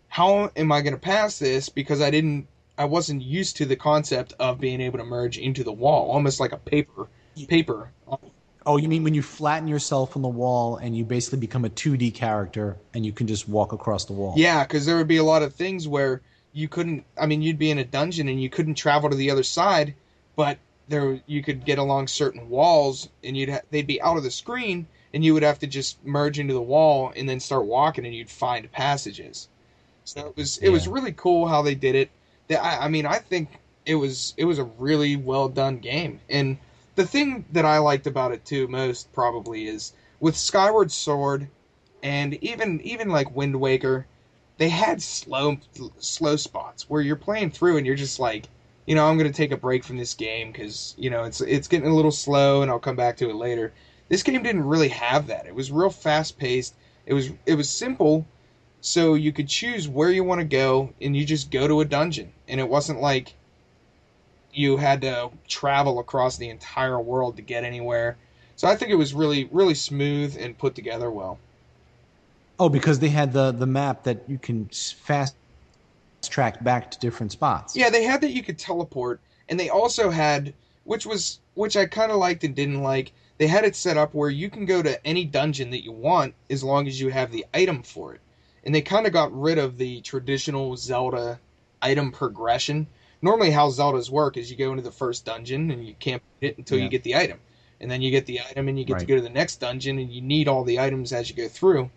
how am I going to pass this? Because I wasn't used to the concept of being able to merge into the wall, almost like a paper. Oh, you mean when you flatten yourself on the wall and you basically become a 2D character and you can just walk across the wall? Yeah, because there would be a lot of things where you couldn't, I mean, you'd be in a dungeon and you couldn't travel to the other side, but you could get along certain walls and they'd be out of the screen and you would have to just merge into the wall and then start walking and you'd find passages. So it was really cool how they did it. I mean, I think it was a really well done game. And the thing that I liked about it too most probably is with Skyward Sword and even like Wind Waker, they had slow spots where you're playing through and you're just like, I'm going to take a break from this game because, it's getting a little slow and I'll come back to it later. This game didn't really have that. It was real fast paced. It was simple. So you could choose where you want to go, and you just go to a dungeon. And it wasn't like you had to travel across the entire world to get anywhere. So I think it was really, really smooth and put together well. Oh, because they had the map that you can fast track back to different spots. Yeah, they had that you could teleport, and they also had, which I kind of liked and didn't like, they had it set up where you can go to any dungeon that you want as long as you have the item for it. And they kind of got rid of the traditional Zelda item progression. Normally how Zeldas work is you go into the first dungeon and you can't beat it until you get the item. and then you get the item and you get to Right. go to the next dungeon, and you need all the items as you go through.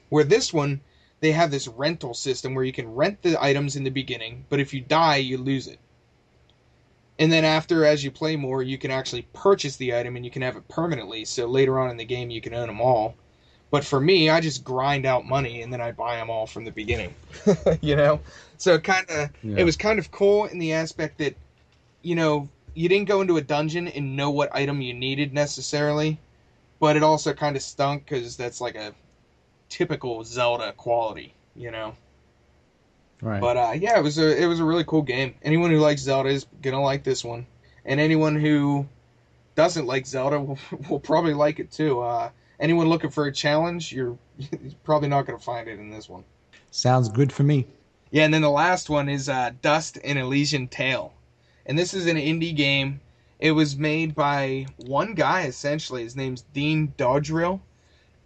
Where this one, they have this rental system where you can rent the items in the beginning, but if you die, you lose it. And then after, as you play more, you can actually purchase the item and you can have it permanently, so later on in the game you can own them all. But for me, I just grind out money and then I buy them all from the beginning. You know? So it was kind of cool in the aspect that, you know, you didn't go into a dungeon and know what item you needed necessarily, but it also kind of stunk because that's like a typical Zelda quality, you know? Right. But yeah, it was a really cool game. Anyone who likes Zelda is gonna like this one, and anyone who doesn't like Zelda will probably like it too. Anyone looking for a challenge, you're probably not gonna find it in this one. Sounds good for me. Yeah, and then the last one is Dust and Elysian Tale, and this is an indie game. It was made by one guy essentially. His name's Dean Dodrill,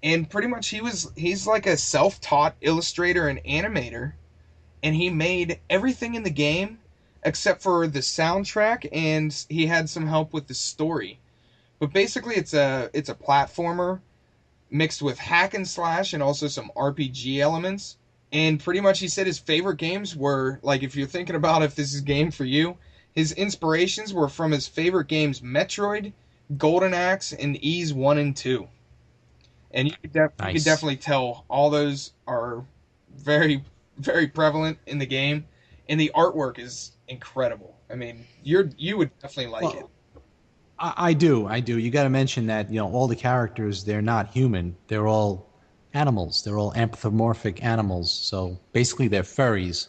and pretty much he's like a self-taught illustrator and animator. And he made everything in the game except for the soundtrack, and he had some help with the story. But basically, it's a platformer mixed with hack and slash and also some RPG elements. And pretty much, he said his favorite games were, like, if you're thinking about if this is a game for you, his inspirations were from his favorite games: Metroid, Golden Axe, and Ys 1 and 2. And you could definitely tell all those are very, very prevalent in the game, and the artwork is incredible. I mean, you would definitely like it. I do. You got to mention that, you know, all the characters, they're not human. They're all animals. They're all anthropomorphic animals. So basically, they're furries,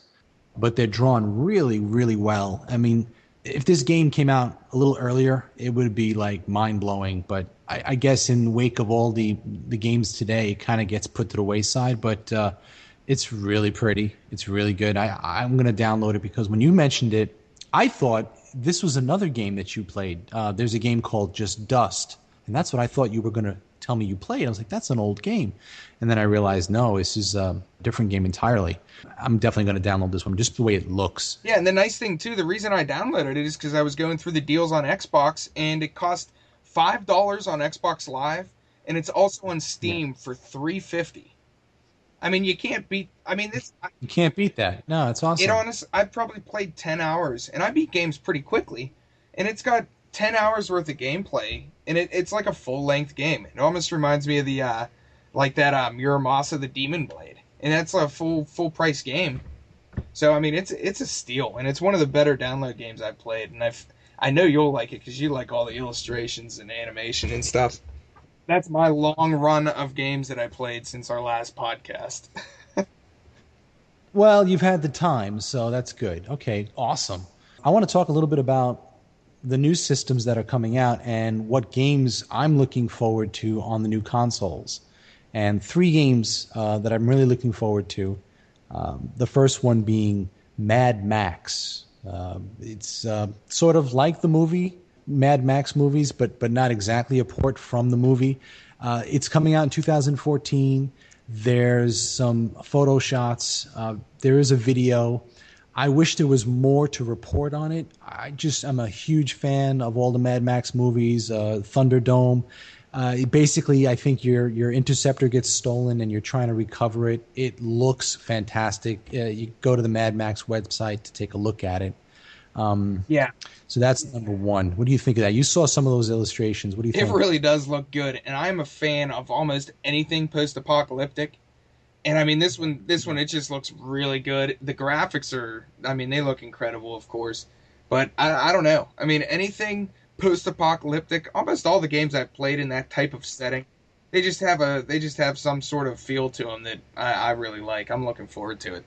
but they're drawn really, really well. I mean, if this game came out a little earlier, it would be like mind blowing. But I guess in the wake of all the games today, it kind of gets put to the wayside. But it's really pretty. It's really good. I'm going to download it because when you mentioned it, I thought this was another game that you played. There's a game called Just Dust, and that's what I thought you were going to tell me you played. I was like, that's an old game. And then I realized, no, this is a different game entirely. I'm definitely going to download this one, just the way it looks. Yeah, and the nice thing, too, the reason I downloaded it is because I was going through the deals on Xbox, and it cost $5 on Xbox Live, and it's also on Steam for $3.50. I mean, you can't beat. I mean, this. You can't beat that. No, it's awesome. I've probably played 10 hours, and I beat games pretty quickly, and it's got 10 hours worth of gameplay, and it's like a full length game. It almost reminds me of the like that Muramasa the Demon Blade, and that's a full price game. So I mean, it's a steal, and it's one of the better download games I've played, and I know you'll like it because you like all the illustrations and animation and stuff. That's my long run of games that I played since our last podcast. Well, you've had the time, so that's good. Okay, awesome. I want to talk a little bit about the new systems that are coming out and what games I'm looking forward to on the new consoles. And 3 games that I'm really looking forward to. The first one being Mad Max. It's sort of like the movie Mad Max movies, but not exactly a port from the movie. It's coming out in 2014. There's some photo shots. There is a video. I wish there was more to report on it. I'm a huge fan of all the Mad Max movies, Thunderdome. Basically, I think your interceptor gets stolen and you're trying to recover it. It looks fantastic. You go to the Mad Max website to take a look at it. Yeah. So that's number one. What do you think of that? You saw some of those illustrations. What do you think? It really does look good, and I'm a fan of almost anything post-apocalyptic. And I mean, this one, it just looks really good. The graphics they look incredible, of course. But I don't know. I mean, anything post-apocalyptic, almost all the games I've played in that type of setting, they just have some sort of feel to them that I really like. I'm looking forward to it.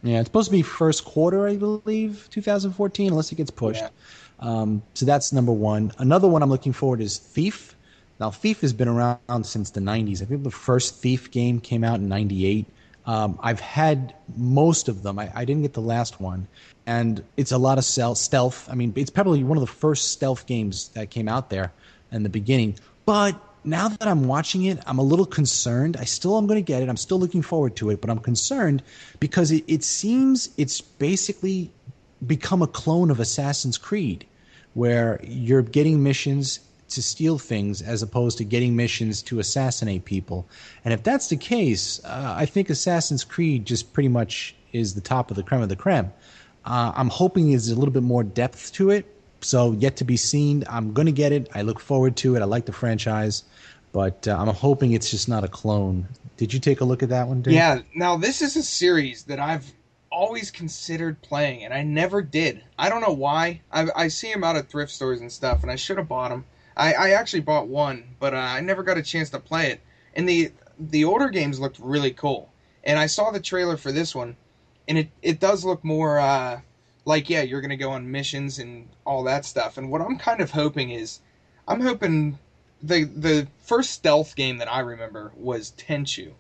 Yeah, it's supposed to be first quarter, I believe, 2014, unless it gets pushed. Yeah. So that's number one. Another one I'm looking forward is Thief. Now, Thief has been around since the 90s. I think the first Thief game came out in 98. I've had most of them. I didn't get the last one. And it's a lot of stealth. I mean, it's probably one of the first stealth games that came out there in the beginning. But now that I'm watching it, I'm a little concerned. I still am going to get it. I'm still looking forward to it, but I'm concerned because it seems it's basically become a clone of Assassin's Creed, where you're getting missions to steal things as opposed to getting missions to assassinate people. And if that's the case, I think Assassin's Creed just pretty much is the top of the creme of the creme. I'm hoping there's a little bit more depth to it. So yet to be seen. I'm going to get it. I look forward to it. I like the franchise. But I'm hoping it's just not a clone. Did you take a look at that one, Dave? Yeah, now this is a series that I've always considered playing, and I never did. I don't know why. I see them out at thrift stores and stuff, and I should have bought them. I actually bought one, but I never got a chance to play it. And the older games looked really cool. And I saw the trailer for this one, and it does look more like, yeah, you're going to go on missions and all that stuff. And what I'm kind of hoping is, I'm hoping the first stealth game that I remember was Tenchu.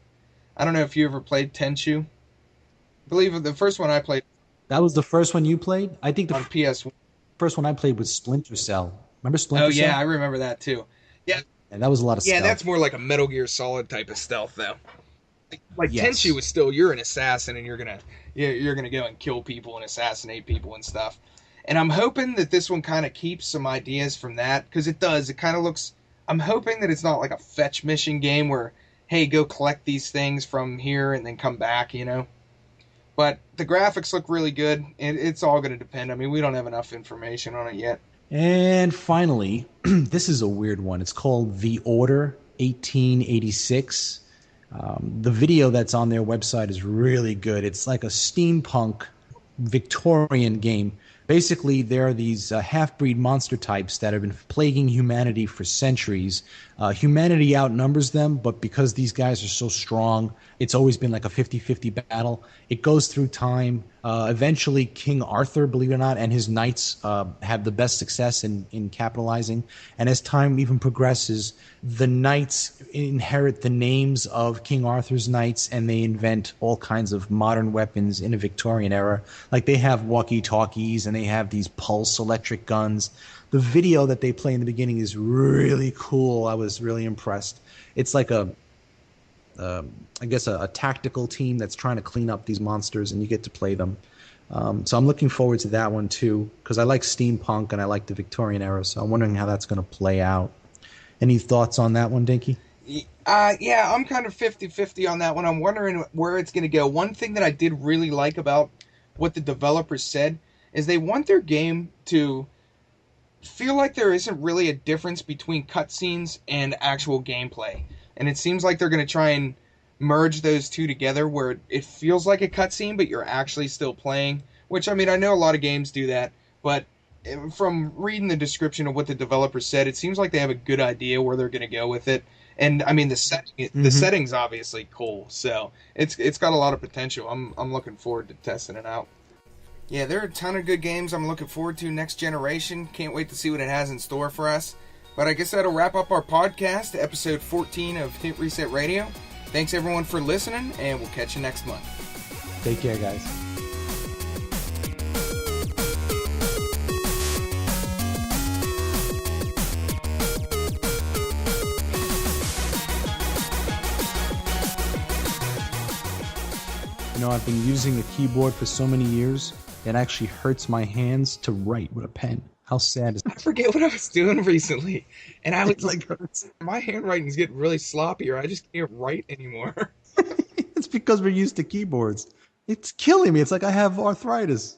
I don't know if you ever played Tenchu. I believe the first one I played. That was the first one you played? I think the on PS1. First one I played was Splinter Cell. Remember Splinter Cell? Oh, yeah, I remember that too. Yeah. And that was a lot of stealth. Yeah, that's more like a Metal Gear Solid type of stealth, though. Like Yes. Tenchu was still, you're an assassin and you're gonna go and kill people and assassinate people and stuff. And I'm hoping that this one kind of keeps some ideas from that, because it does. It kind of looks. I'm hoping that it's not like a fetch mission game where, hey, go collect these things from here and then come back, you know. But the graphics look really good. It's all going to depend. I mean, we don't have enough information on it yet. And finally, this is a weird one. It's called The Order 1886. The video that's on their website is really good. It's like a steampunk Victorian game. Basically, there are these half-breed monster types that have been plaguing humanity for centuries. Humanity outnumbers them, but because these guys are so strong, it's always been like a 50-50 battle. It goes through time. Eventually, King Arthur, believe it or not, and his knights have the best success in capitalizing. And as time even progresses, the knights inherit the names of King Arthur's knights, and they invent all kinds of modern weapons in a Victorian era. Like they have walkie-talkies, and they have these pulse electric guns. The video that they play in the beginning is really cool. I was really impressed. It's like I guess a tactical team that's trying to clean up these monsters, and you get to play them. So I'm looking forward to that one too, because I like steampunk and I like the Victorian era. So I'm wondering how that's going to play out. Any thoughts on that one, Dinky? Yeah, I'm kind of 50-50 on that one. I'm wondering where it's going to go. One thing that I did really like about what the developers said is they want their game to feel like there isn't really a difference between cutscenes and actual gameplay. And it seems like they're going to try and merge those two together where it feels like a cutscene, but you're actually still playing. Which, I mean, I know a lot of games do that, but from reading the description of what the developers said, it seems like they have a good idea where they're going to go with it. And, I mean, the setting's obviously cool, so it's got a lot of potential. I'm looking forward to testing it out. Yeah, there are a ton of good games I'm looking forward to next generation. Can't wait to see what it has in store for us. But I guess that'll wrap up our podcast, episode 14 of Hit Reset Radio. Thanks everyone for listening, and we'll catch you next month. Take care, guys. You know, I've been using a keyboard for so many years, it actually hurts my hands to write with a pen. How sad is that? I forget what I was doing recently, and I was like, my handwriting's getting really sloppy, or I just can't write anymore. It's because we're used to keyboards. It's killing me. It's like I have arthritis.